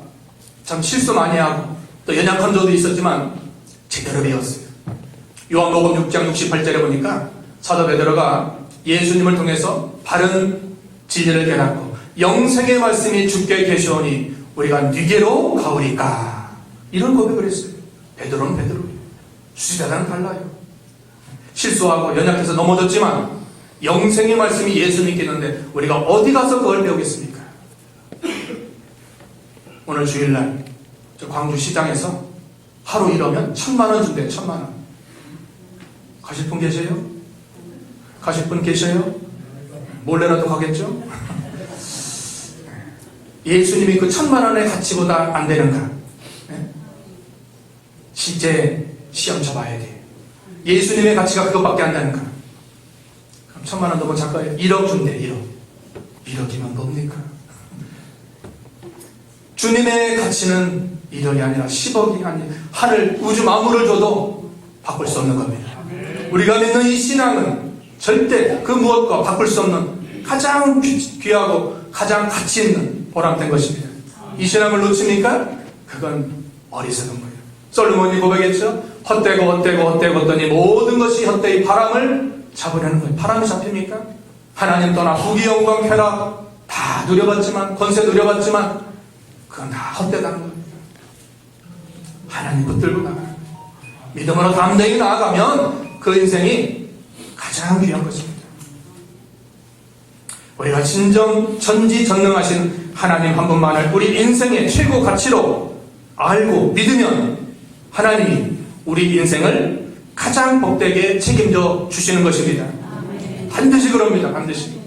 참 실수 많이 하고 또 연약한 점도 있었지만 제대로 배웠어요. 요한복음 6장 68절에 보니까 사도 베드로가 예수님을 통해서 바른 진리를 깨닫고 영생의 말씀이 주께 계시오니 우리가 누게로 가오리까 이런 고백을 했어요. 베드로는 베드로예요. 수제자는 달라요. 실수하고 연약해서 넘어졌지만 영생의 말씀이 예수님께 있는데 우리가 어디 가서 그걸 배우겠습니까? 오늘 주일날 저 광주 시장에서 하루 일하면 1,000만 원 준대요. 1,000만 원. 가실 분 계세요? 가실 분 계셔요? 몰래라도 가겠죠? 예수님이 그 1,000만 원의 가치보다 안 되는가? 네? 실제 시험 쳐봐야 돼. 예수님의 가치가 그것밖에 안 되는가? 그럼 1,000만 원 너무 작아요. 1억 준대. 1억. 1억이면 뭡니까? 주님의 가치는 1억이 아니라 10억이 아니라 하늘 우주 만물을 줘도 바꿀 수 없는 겁니다. 우리가 믿는 이 신앙은 절대 그 무엇과 바꿀 수 없는 가장 귀하고 가장 가치 있는 보람된 것입니다. 이 신앙을 놓칩니까? 그건 어리석은 거예요. 솔로몬이 고백했죠. 헛되고 모든 것이 헛되이 바람을 잡으려는 거예요. 바람이 잡힙니까? 하나님 떠나 부귀 영광 쾌락 다 누려봤지만 권세 누려봤지만 그건 다 헛되다는 겁니다. 하나님 붙들고 나가요. 믿음으로 담대히 나아가면 그 인생이 가장 귀한 것입니다. 우리가 진정 전지전능하신 하나님 한 분만을 우리 인생의 최고 가치로 알고 믿으면 하나님이 우리 인생을 가장 복되게 책임져 주시는 것입니다. 반드시 그럽니다. 반드시.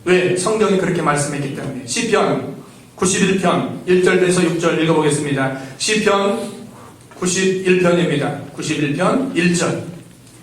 왜? 성경이 그렇게 말씀했기 때문에. 시편 91편 1절에서 6절 읽어보겠습니다. 시편 91편입니다. 91편 1절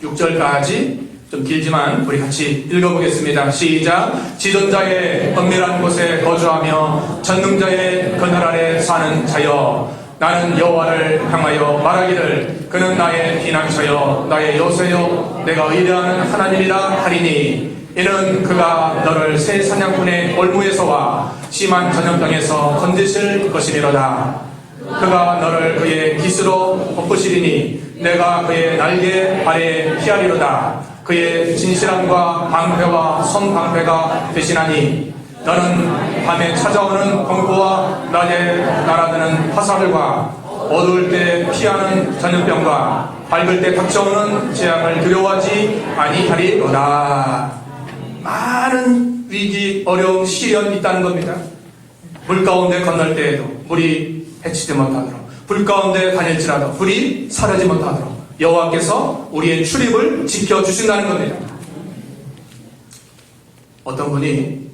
6절까지 좀 길지만 우리 같이 읽어보겠습니다. 시작. 지존자의 은밀한 곳에 거주하며 전능자의 그늘 아래 사는 자여, 나는 여호와를 향하여 말하기를 그는 나의 피난처여 나의 요새여 내가 의뢰하는 하나님이라 하리니, 이는 그가 너를 새 사냥꾼의 올무에서와 심한 전염병에서 건지실 것이니로다. 그가 너를 그의 깃으로 덮으시리니 내가 그의 날개 아래 피하리로다. 그의 진실함과 방패와 손방패가 되시나니, 너는 밤에 찾아오는 공포와 낮에 날아드는 화살과 어두울 때 피하는 전염병과 밝을 때 닥쳐오는 재앙을 두려워하지 아니하리로다. 많은 위기, 어려움, 시련이 있다는 겁니다. 물 가운데 건널 때에도 물이 해치지 못하도록, 불 가운데 다닐지라도 불이 사라지지 못하도록 여호와께서 우리의 출입을 지켜주신다는 겁니다. 어떤 분이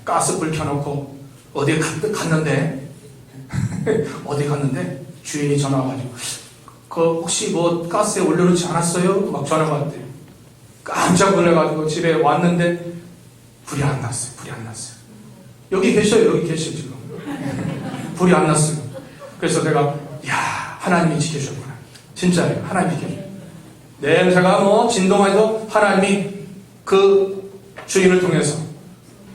가스불 켜놓고 어디 갔는데 어디 갔는데 주인이 전화 와가지고 그 혹시 뭐 가스에 올려놓지 않았어요? 막 전화가 왔대요. 깜짝 놀라가지고 집에 왔는데 불이 안 났어요. 불이 안 났어요. 여기 계셔요. 여기 계셔요 지금. 불이 안 났어요. 그래서 내가 야, 하나님이 지켜주셨구나. 진짜예요. 하나님이 지켜줘요. 냄새가 뭐 진동해도 하나님이 그 주인을 통해서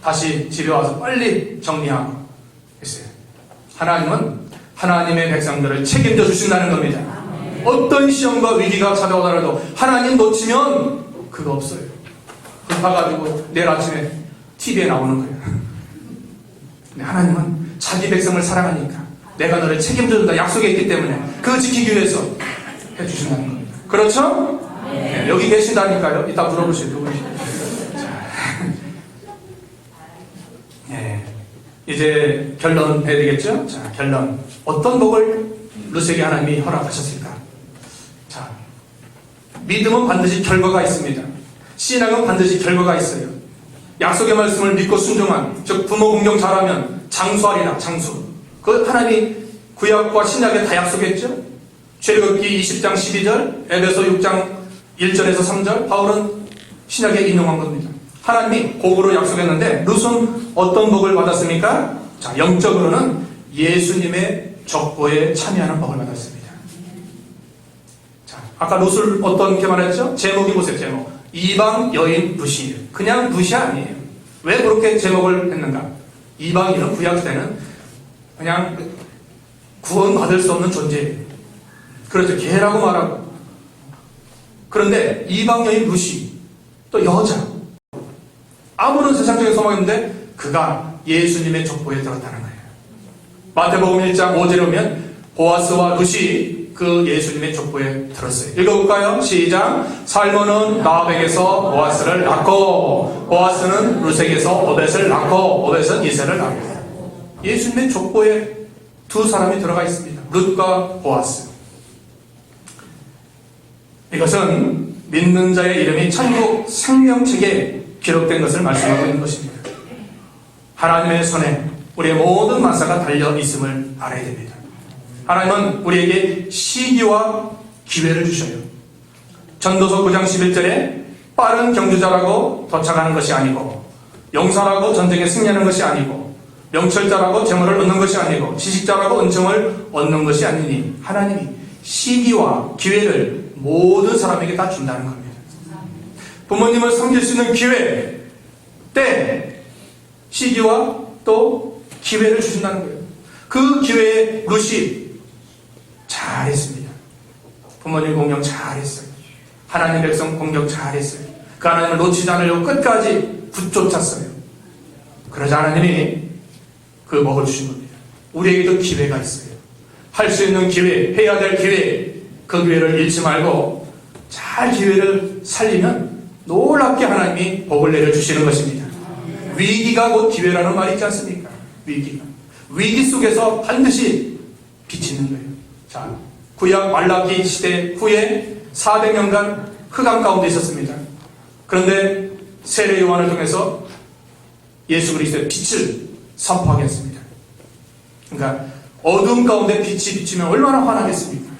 다시 집에 와서 빨리 정리하고 했어요. 하나님은 하나님의 백성들을 책임져 주신다는 겁니다. 어떤 시험과 위기가 찾아오더라도 하나님 놓치면 그거 없어요. 급해가지고 내일 아침에 TV에 나오는 거예요. 근데 하나님은 자기 백성을 사랑하니까 내가 너를 책임져 준다 약속이 있기 때문에 그거 지키기 위해서 해주신다는 겁니다. 그렇죠? 네, 여기 계신다니까요. 이따 물어보세요. 누구시? 네, 이제 결론 해야 되겠죠? 자, 결론. 어떤 복을 루세게 하나님이 허락하셨을까? 자, 믿음은 반드시 결과가 있습니다. 신앙은 반드시 결과가 있어요. 약속의 말씀을 믿고 순종한, 즉 부모 공경 잘하면 장수하리라. 장수. 그 하나님이 구약과 신약에 다 약속했죠. 출애굽기 20장 12절, 에베소 6장 1절에서 3절, 바울은 신약에 인용한 겁니다. 하나님이 복으로 약속했는데 룻은 어떤 복을 받았습니까? 자, 영적으로는 예수님의 족보에 참여하는 복을 받았습니다. 자, 아까 룻을 어떻게 말했죠? 제목이 보세요. 제목. 이방 여인 룻이에요. 그냥 룻이 아니에요. 왜 그렇게 제목을 했는가? 이방인은 구약 때는 그냥 구원받을 수 없는 존재예요. 그렇죠. 개라고 말하고. 그런데 이방 여인 룻이 또 여자, 아무런 세상적인 소망이었는데 그가 예수님의 족보에 들었다는 거예요. 마태복음 1장 5절에 보면 보아스와 룻이 그 예수님의 족보에 들었어요. 읽어볼까요? 시작. 살몬은 라합에게서 보아스를 낳고 보아스는 룻에게서 오벳을 낳고 오벳은 이새를 낳고, 예수님의 족보에 두 사람이 들어가 있습니다. 룻과 보아스. 이것은 믿는 자의 이름이 천국 생명책에 기록된 것을 말씀하고 있는 것입니다. 하나님의 손에 우리의 모든 만사가 달려 있음을 알아야 됩니다. 하나님은 우리에게 시기와 기회를 주셔요. 전도서 9장 11절에 빠른 경주자라고 도착하는 것이 아니고, 용사라고 전쟁에 승리하는 것이 아니고, 명철자라고 재물을 얻는 것이 아니고, 지식자라고 은총을 얻는 것이 아니니, 하나님이 시기와 기회를 모든 사람에게 다 준다는 겁니다. 부모님을 섬길 수 있는 기회, 때, 시기와 또 기회를 주신다는 거예요. 그 기회에 룻이 잘했습니다. 부모님 공경 잘했어요. 하나님 백성 공경 잘했어요. 그 하나님을 놓치지 않으려고 끝까지 붙쫓았어요. 그러자 하나님이 그 복을 주신 겁니다. 우리에게도 기회가 있어요. 할 수 있는 기회, 해야 될 기회, 그 기회를 잃지 말고 잘 기회를 살리면 놀랍게 하나님이 복을 내려주시는 것입니다. 위기가 곧 기회라는 말이 있지 않습니까? 위기가. 위기 속에서 반드시 빛이 있는 거예요. 자, 구약 말라기 시대 후에 400년간 흑암 가운데 있었습니다. 그런데 세례 요한을 통해서 예수 그리스도의 빛을 선포하게 했습니다. 그러니까 어둠 가운데 빛이 비치면 얼마나 환하겠습니까?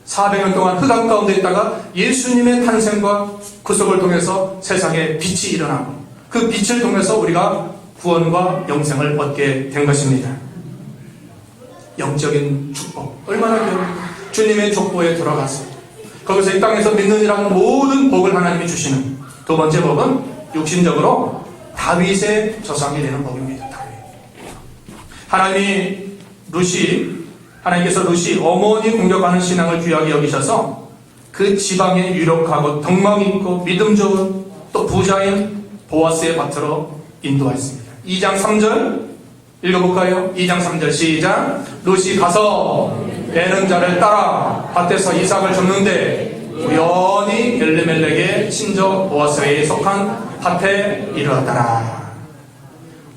400년 동안 흑암 가운데 있다가 예수님의 탄생과 구속을 통해서 세상에 빛이 일어나고 그 빛을 통해서 우리가 구원과 영생을 얻게 된 것입니다. 영적인 축복 얼마나 귀합니까? 주님의 족보에 들어가서 거기서 이 땅에서 믿는이라는 모든 복을 하나님이 주시는 두 번째 복은 육신적으로 다윗의 조상이 되는 복입니다. 하나님께서 루시 어머니 공격하는 신앙을 귀하게 여기셔서 그 지방에 유력하고 덕망 있고 믿음 좋은 또 부자인 보아스의 밭으로 인도하였습니다. 2장 3절 읽어볼까요? 2장 3절 시작. 루시 가서 베는 자를 따라 밭에서 이삭을 줍는데 우연히 엘리멜렉의 친족 보아스에 속한 밭에 이르렀더라.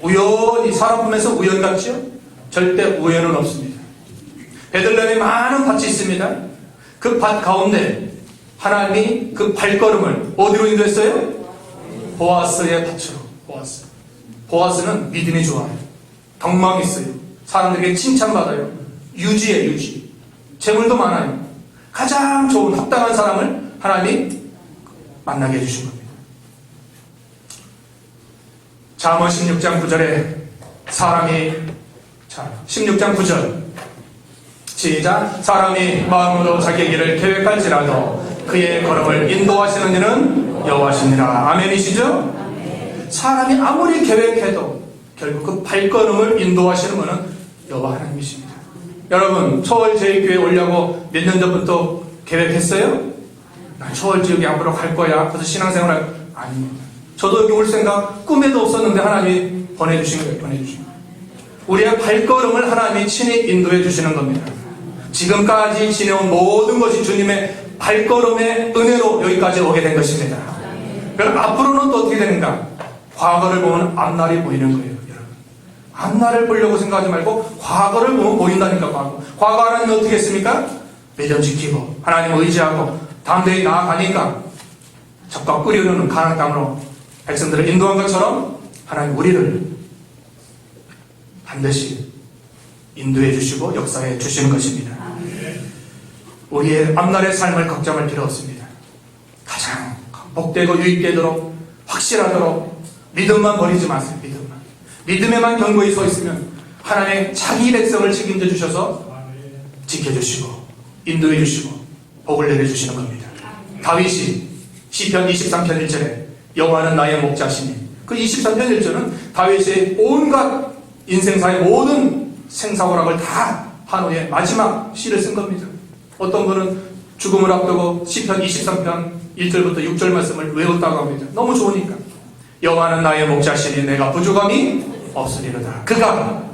우연히 사람 보면서 우연 같죠? 절대 우연은 없습니다. 베들레헴에 많은 밭이 있습니다. 그 밭 가운데 하나님이 그 발걸음을 어디로 인도했어요? 보아스의 밭으로. 보아스는 믿음이 좋아요. 덕망이 있어요. 사람들에게 칭찬받아요. 유지. 재물도 많아요. 가장 좋은 합당한 사람을 하나님이 만나게 해주신 겁니다. 잠언 16장 9절에 16장 9절 시작. 사람이 마음으로 자기의 길을 계획할지라도 그의 걸음을 인도하시는 이는 여호와시니라. 아멘이시죠? 사람이 아무리 계획해도 결국 그 발걸음을 인도하시는 분은 여호와 하나님이십니다. 여러분 초월 제1교회 오려고 몇 년 전부터 계획했어요? 난 초월 지역에 앞으로 갈 거야. 그래서 신앙생활을 아닙니다. 저도 여기 올 생각 꿈에도 없었는데 하나님이 보내주신 거예요. 우리의 발걸음을 하나님이 친히 인도해 주시는 겁니다. 지금까지 지내온 모든 것이 주님의 발걸음의 은혜로 여기까지 오게 된 것입니다. 그럼 앞으로는 또 어떻게 되는가? 과거를 보면 앞날이 보이는 거예요. 여러분. 앞날을 보려고 생각하지 말고 과거를 보면 보인다니까. 과거 하나님은 어떻게 했습니까? 매점 지키고 하나님 의지하고 담대히 나아가니까 적과 끓이는 가나안 땅으로 백성들을 인도한 것처럼 하나님 우리를 반드시 인도해 주시고 역사해 주시는 것입니다. 우리의 앞날의 삶을 걱정할 필요 없습니다. 가장 복되고 유익되도록 확실하도록 믿음만 버리지 마세요. 믿음에만 견고히 서 있으면 하나님의 자기 백성을 책임져 주셔서 지켜주시고 인도해 주시고 복을 내려주시는 겁니다. 다윗이 시편 23편 1절에 여호와는 나의 목자시니 그 23편 1절은 다윗의 온갖 인생사의 모든 생사오락을 다 한 후에 마지막 시를 쓴 겁니다. 어떤 분은 죽음을 앞두고 시편 23편 1절부터 6절 말씀을 외웠다고 합니다. 너무 좋으니까. 여호와는 나의 목자시니 내가 부족함이 없으리로다. 그가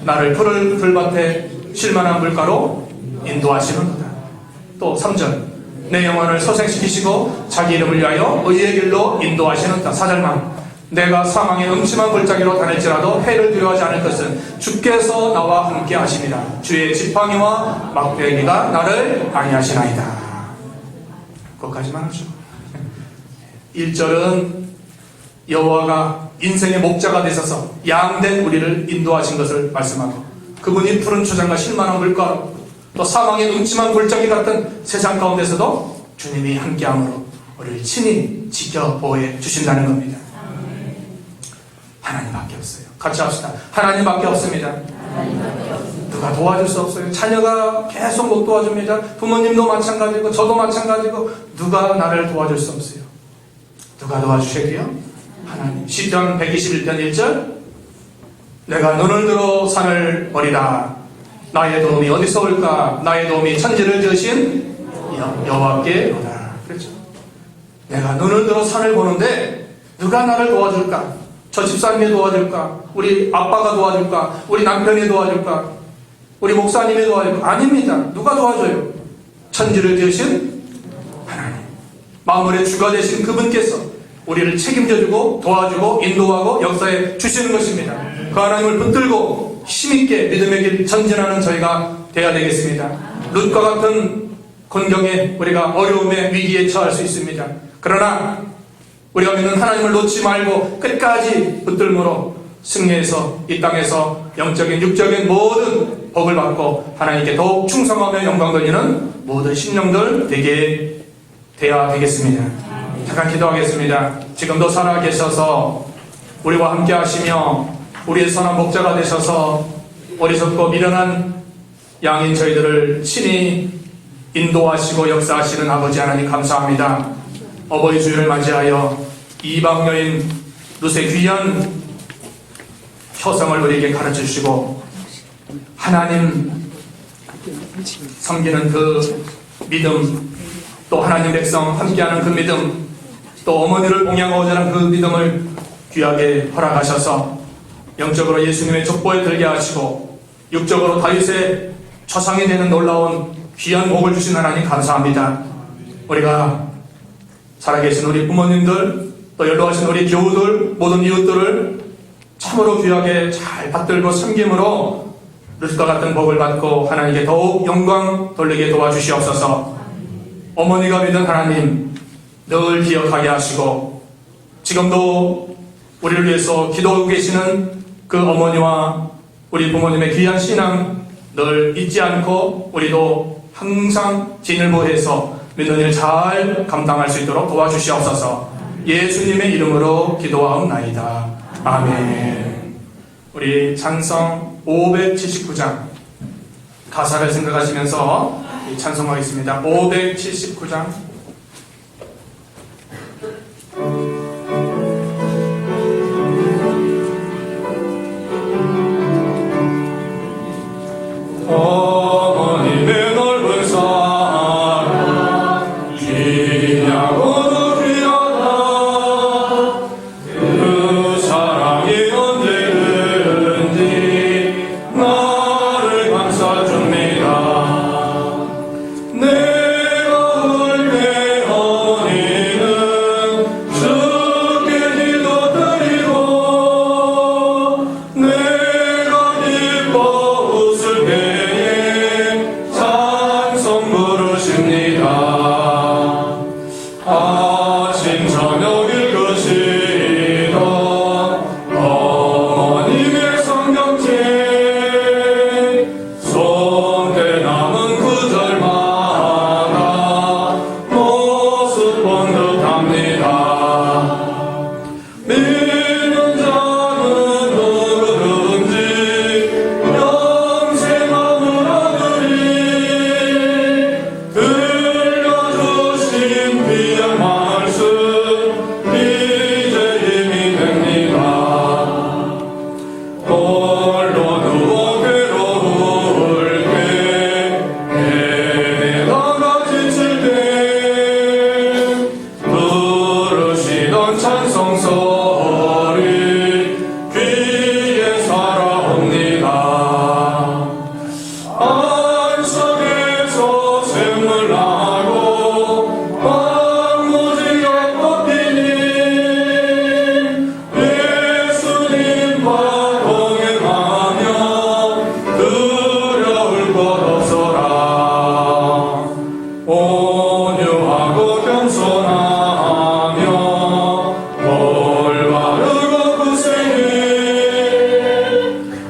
나를 푸른 풀밭에 쉴만한 물가로 인도하시는도다. 또 3절 내 영혼을 소생시키시고 자기 이름을 위하여 의의 길로 인도하시는다. 4절만 내가 사망의 음침한 골짜기로 다닐지라도 해를 두려워하지 않을 것은 주께서 나와 함께 하심이라. 주의 지팡이와 막대기가 나를 안위하시나이다. 거기까지만 하죠. 1절은 여호와가 인생의 목자가 되셔서 양된 우리를 인도하신 것을 말씀하고 그분이 푸른 초장과 쉴만한 물가로 또 사망의 음침한 골짜기 같은 세상 가운데서도 주님이 함께함으로 우리를 친히 지켜 보호해 주신다는 겁니다. 하나님밖에 없어요. 같이 합시다. 하나님밖에 없습니다. 누가 도와줄 수 없어요. 자녀가 계속 못 도와줍니다. 부모님도 마찬가지고 저도 마찬가지고 누가 나를 도와줄 수 없어요. 누가 도와주셔야돼요? 하나님. 시편 121편 1절 내가 눈을 들어 산을 버리다. 나의 도움이 어디서 올까? 나의 도움이 천지를 지으신 여호와께 오다. 그렇죠. 내가 눈을 들어 산을 보는데 누가 나를 도와줄까? 저 집사님이 도와줄까? 우리 아빠가 도와줄까? 우리 남편이 도와줄까? 우리 목사님이 도와줄까? 아닙니다. 누가 도와줘요? 천지를 지으신 하나님. 만물의 주가 되신 그분께서 우리를 책임져주고 도와주고 인도하고 역사해 주시는 것입니다. 그 하나님을 붙들고 힘있게 믿음의 길 전진하는 저희가 되어야 되겠습니다. 룻과 같은 곤경에 우리가 어려움에 위기에 처할 수 있습니다. 그러나 우리가 믿는 하나님을 놓지 말고 끝까지 붙들므로 승리해서 이 땅에서 영적인 육적인 모든 복을 받고 하나님께 더욱 충성하며 영광 돌리는 모든 심령들 되게 되어야 되겠습니다. 잠깐 기도하겠습니다. 지금도 살아계셔서 우리와 함께 하시며 우리의 선한 목자가 되셔서 어리석고 미련한 양인 저희들을 친히 인도하시고 역사하시는 아버지 하나님 감사합니다. 어버이 주일을 맞이하여 이방 여인 룻의 귀한 효성을 우리에게 가르쳐 주시고 하나님 섬기는 그 믿음, 또 하나님 백성 함께하는 그 믿음, 또 어머니를 봉양하고자 하는 그 믿음을 귀하게 허락하셔서 영적으로 예수님의 족보에 들게 하시고 육적으로 다윗의 초상이 되는 놀라운 귀한 복을 주신 하나님 감사합니다. 우리가 살아계신 우리 부모님들, 또 연로하신 우리 교우들, 모든 이웃들을 참으로 귀하게 잘 받들고 섬김으로 룻과 같은 복을 받고 하나님께 더욱 영광 돌리게 도와주시옵소서. 어머니가 믿은 하나님 늘 기억하게 하시고 지금도 우리를 위해서 기도하고 계시는 그 어머니와 우리 부모님의 귀한 신앙 늘 잊지 않고 우리도 항상 진일보해서 믿는 일 잘 감당할 수 있도록 도와주시옵소서. 예수님의 이름으로 기도하옵나이다. 아멘. 우리 찬송 579장 가사를 생각하시면서 찬송하겠습니다. 579장 어머님의 넓은 사랑 귀하고도 귀하다. 그 사랑이 언제든지 나를 감싸줍니다. 내가 울 때 어머니는 주께 기도드리고 내가 기뻐 웃을 때에 찬송 부르십니다. 아침 저녁 읽으시던 어머님의 성경책 손때 남은 구절마다 모습 본 듯합니다. 믿는 자는 누구든지 영생함을 얻으리. 들려주신 귀한 말씀 이제 힘이 됩니다. 홀로 누워 괴로울 때 헤매다가 지칠 때 부르시던 찬송 소리 귀에 살아옵니다. 안성에서 샘물 나고 황무지가 꽃피니 예수님과 동행하며 두려울 것 없어라. 온유하고 겸손하며 올바르고 구세해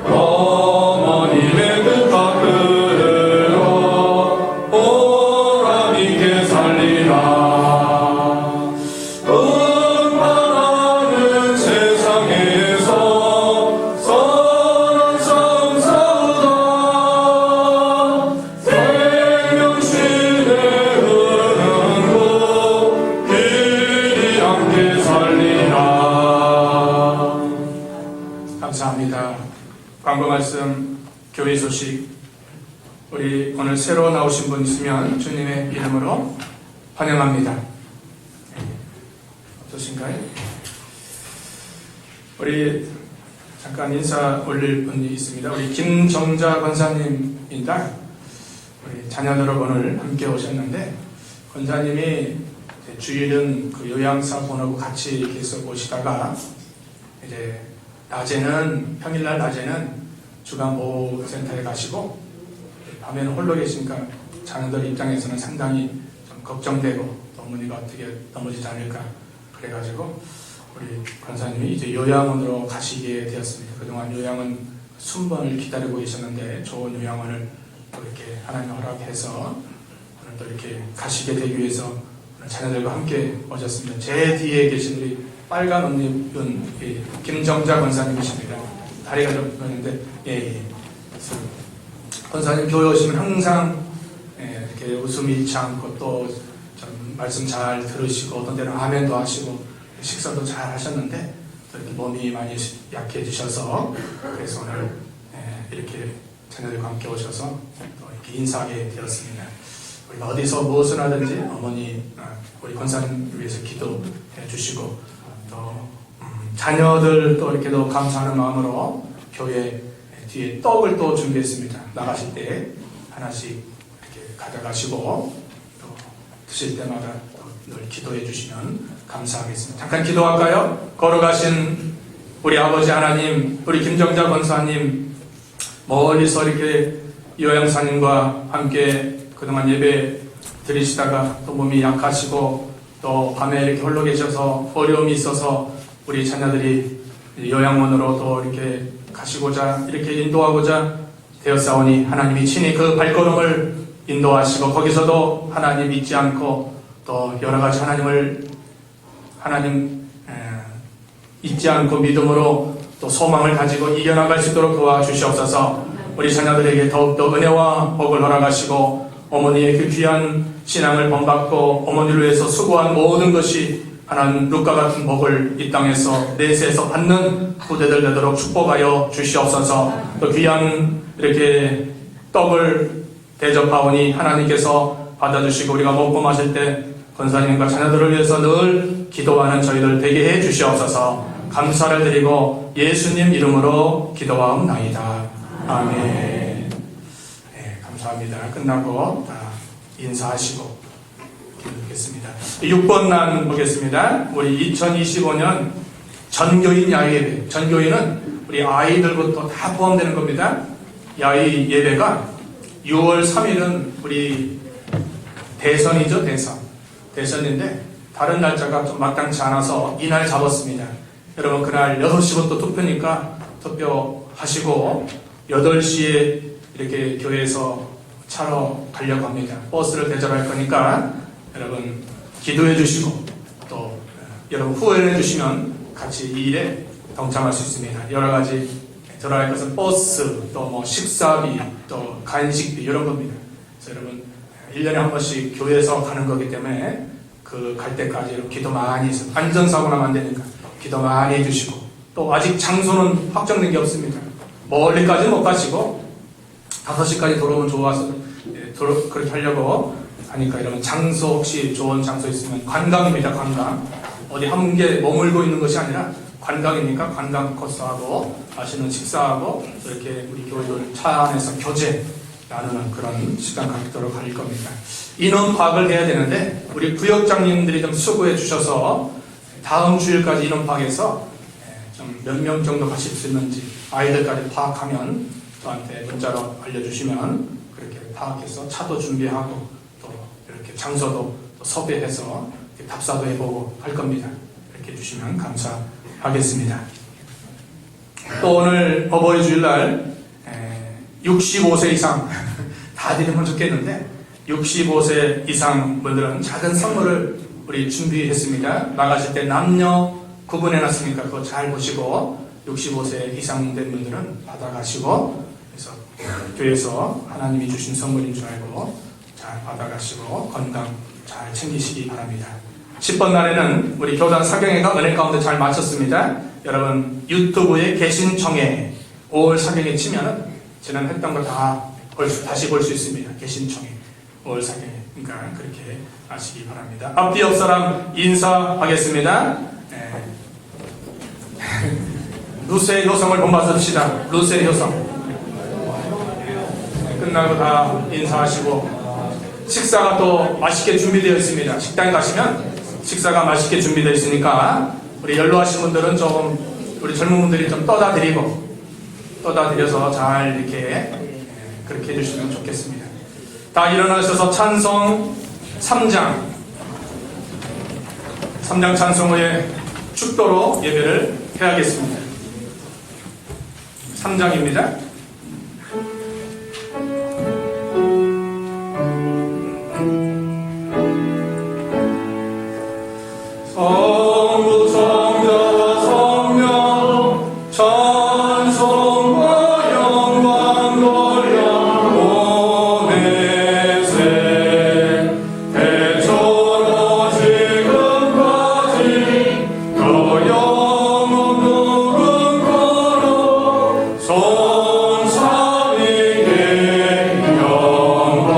어머님의 뜻 받들어 보람있게 살리라. 음란하는 세상에서 선한 싸움 싸우다 생명신의 흐르는 곳 길이 함께 살리라. 감사합니다. 광고 말씀 교회 소식 우리 오늘 새로 나오신 분 있으면 주님의 이름으로 환영합니다. 어떠신가요? 우리 잠깐 인사 올릴 분이 있습니다. 우리 김정자 권사님입니다. 우리 자녀들 오늘 함께 오셨는데 권사님이 이제 주일은 그 요양사 보내고 같이 계속 오시다가 이제 낮에는 평일날 낮에는 주간 보호센터에 가시고 밤에는 홀로 계시니까 자녀들 입장에서는 상당히 좀 걱정되고 어머니가 어떻게 넘어지지 않을까 그래가지고 우리 권사님이 이제 요양원으로 가시게 되었습니다. 그동안 요양원 순번을 기다리고 계셨는데 좋은 요양원을 또 이렇게 하나님 허락해서 오늘 또 이렇게 가시게 되기 위해서 오늘 자녀들과 함께 오셨습니다. 제 뒤에 계신 우리 빨간 옷 입은 김정자 권사님이십니다. 다리가 좀 그런데 그래서 권사님 교회 오시면 항상 이렇게 웃음 잃지 않고 또 좀 말씀 잘 들으시고 어떤 때는 아멘도 하시고 식사도 잘 하셨는데 또 이렇게 몸이 많이 약해지셔서 그래서 오늘 이렇게 자녀들과 함께 오셔서 또 이렇게 인사하게 되었습니다. 우리가 어디서 무엇을 하든지 어머니 우리 권사님 위해서 기도해 주시고 또 자녀들 또 이렇게 더 감사하는 마음으로 교회 뒤에 떡을 또 준비했습니다. 나가실 때 하나씩 이렇게 가져가시고 또 드실 때마다 늘 기도해 주시면 감사하겠습니다. 잠깐 기도할까요? 걸어가신 우리 아버지 하나님, 우리 김정자 권사님 멀리서 이렇게 요양사님과 함께 그동안 예배 드리시다가 또 몸이 약하시고 또 밤에 이렇게 홀로 계셔서 어려움이 있어서 우리 자녀들이 요양원으로 또 이렇게 가시고자 이렇게 인도하고자 되었사오니 하나님이 친히 그 발걸음을 인도하시고 거기서도 하나님 잊지 않고 또 여러가지 하나님 잊지 않고 믿음으로 또 소망을 가지고 이겨나갈 수 있도록 도와주시옵소서. 우리 자녀들에게 더욱더 은혜와 복을 허락하시고 어머니의 그 귀한 신앙을 본받고 어머니를 위해서 수고한 모든 것이 하나님 룻과 같은 복을 이 땅에서 내세에서 받는 후대들 되도록 축복하여 주시옵소서. 또 귀한 이렇게 떡을 대접하오니 하나님께서 받아주시고 우리가 먹고 마실 때 권사님과 자녀들을 위해서 늘 기도하는 저희들 되게 해 주시옵소서. 감사를 드리고 예수님 이름으로 기도하옵나이다. 아멘. 네, 감사합니다. 끝나고 다 인사하시고 기도하겠습니다. 6번 난 보겠습니다. 우리 2025년 전교인 야외 예배. 전교인은 우리 아이들부터 다 포함되는 겁니다. 야외 예배가 6월 3일은 우리 대선이죠. 대선인데 다른 날짜가 좀 마땅치 않아서 이날 잡았습니다. 여러분 그날 6시부터 투표니까 투표하시고 8시에 이렇게 교회에서 차로 가려고 합니다. 버스를 대절할 거니까 여러분 기도해 주시고 또 여러분 후원해 주시면 같이 이 일에 동참할 수 있습니다. 여러 가지 들어갈 것은 버스, 또 뭐 식사비, 또 간식비 이런 겁니다. 그래서 여러분 1년에 한 번씩 교회에서 가는 거기 때문에 그 갈 때까지 기도 많이 해서 안전사고 나면 안 되니까 기도 많이 해주시고 또 아직 장소는 확정된 게 없습니다. 멀리까지 못 가시고 5시까지 돌아오면 좋아서 그렇게 하려고 하니까 여러분 장소 혹시 좋은 장소 있으면 관광입니다. 관광 어디 한 군데 머물고 있는 것이 아니라 관광이니까 관광 코스하고 맛있는 식사하고 이렇게 우리 교회들 차 안에서 교제 나누는 그런 시간 갖도록 할 겁니다. 인원 파악을 해야 되는데 우리 구역장님들이 좀 수고해 주셔서 다음 주일까지 인원 파악해서 좀 몇 명 정도 가실 수 있는지 아이들까지 파악하면 저한테 문자로 알려주시면 그렇게 파악해서 차도 준비하고 또 이렇게 장소도 또 섭외해서 답사도 해보고 할 겁니다. 이렇게 해주시면 감사하겠습니다. 또 오늘 어버이 주일날 65세 이상 다 드리면 좋겠는데 65세 이상 분들은 작은 선물을 우리 준비했습니다. 나가실 때 남녀 구분해놨으니까 그거 잘 보시고 65세 이상 된 분들은 받아가시고 그래서 교회에서 하나님이 주신 선물인 줄 알고 잘 받아가시고 건강 잘 챙기시기 바랍니다. 10번 날에는 우리 교단 사경회가 은혜 가운데 잘 마쳤습니다. 여러분 유튜브에 개신청회 5월 사경회 치면은 지난 했던 거 다 다시 볼 수 있습니다. 개신청회 5월 사경회 그러니까 그렇게 아시기 바랍니다. 앞뒤 옆 사람 인사하겠습니다. 루세 효성을 본받읍시다. 루세 효성 끝나고 다 인사하시고 식사가 또 맛있게 준비되어 있습니다. 식당에 가시면 식사가 맛있게 준비되어 있으니까 우리 연로하신 분들은 좀 우리 젊은 분들이 좀 떠다 드려서 잘 이렇게 그렇게 해주시면 좋겠습니다. 다 일어나셔서 찬송 3장 3장 찬송 후에 축도로 예배를 해야겠습니다. 3장입니다. 성부, 성자, 성령, 찬송과 영광 돌려 오네세. 대초로 지금까지 더 영원 누군가로 성삼위의 영광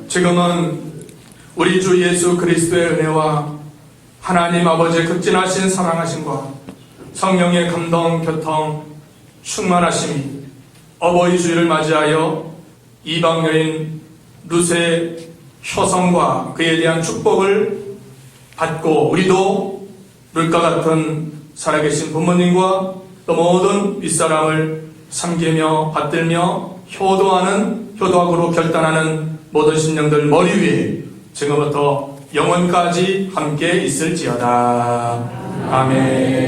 지금은 우리 주 예수 그리스도의 은혜와 하나님 아버지의 극진하신 사랑하심과 성령의 감동, 교통, 충만하심이 어버이 주일을 맞이하여 이방 여인 루세 효성과 그에 대한 축복을 받고 우리도 룰과 같은 살아계신 부모님과 또 모든 윗사람을 섬기며 받들며 효도하고 결단하는 모든 심령들 머리 위에 지금부터 영원까지 함께 있을지어다. 아멘.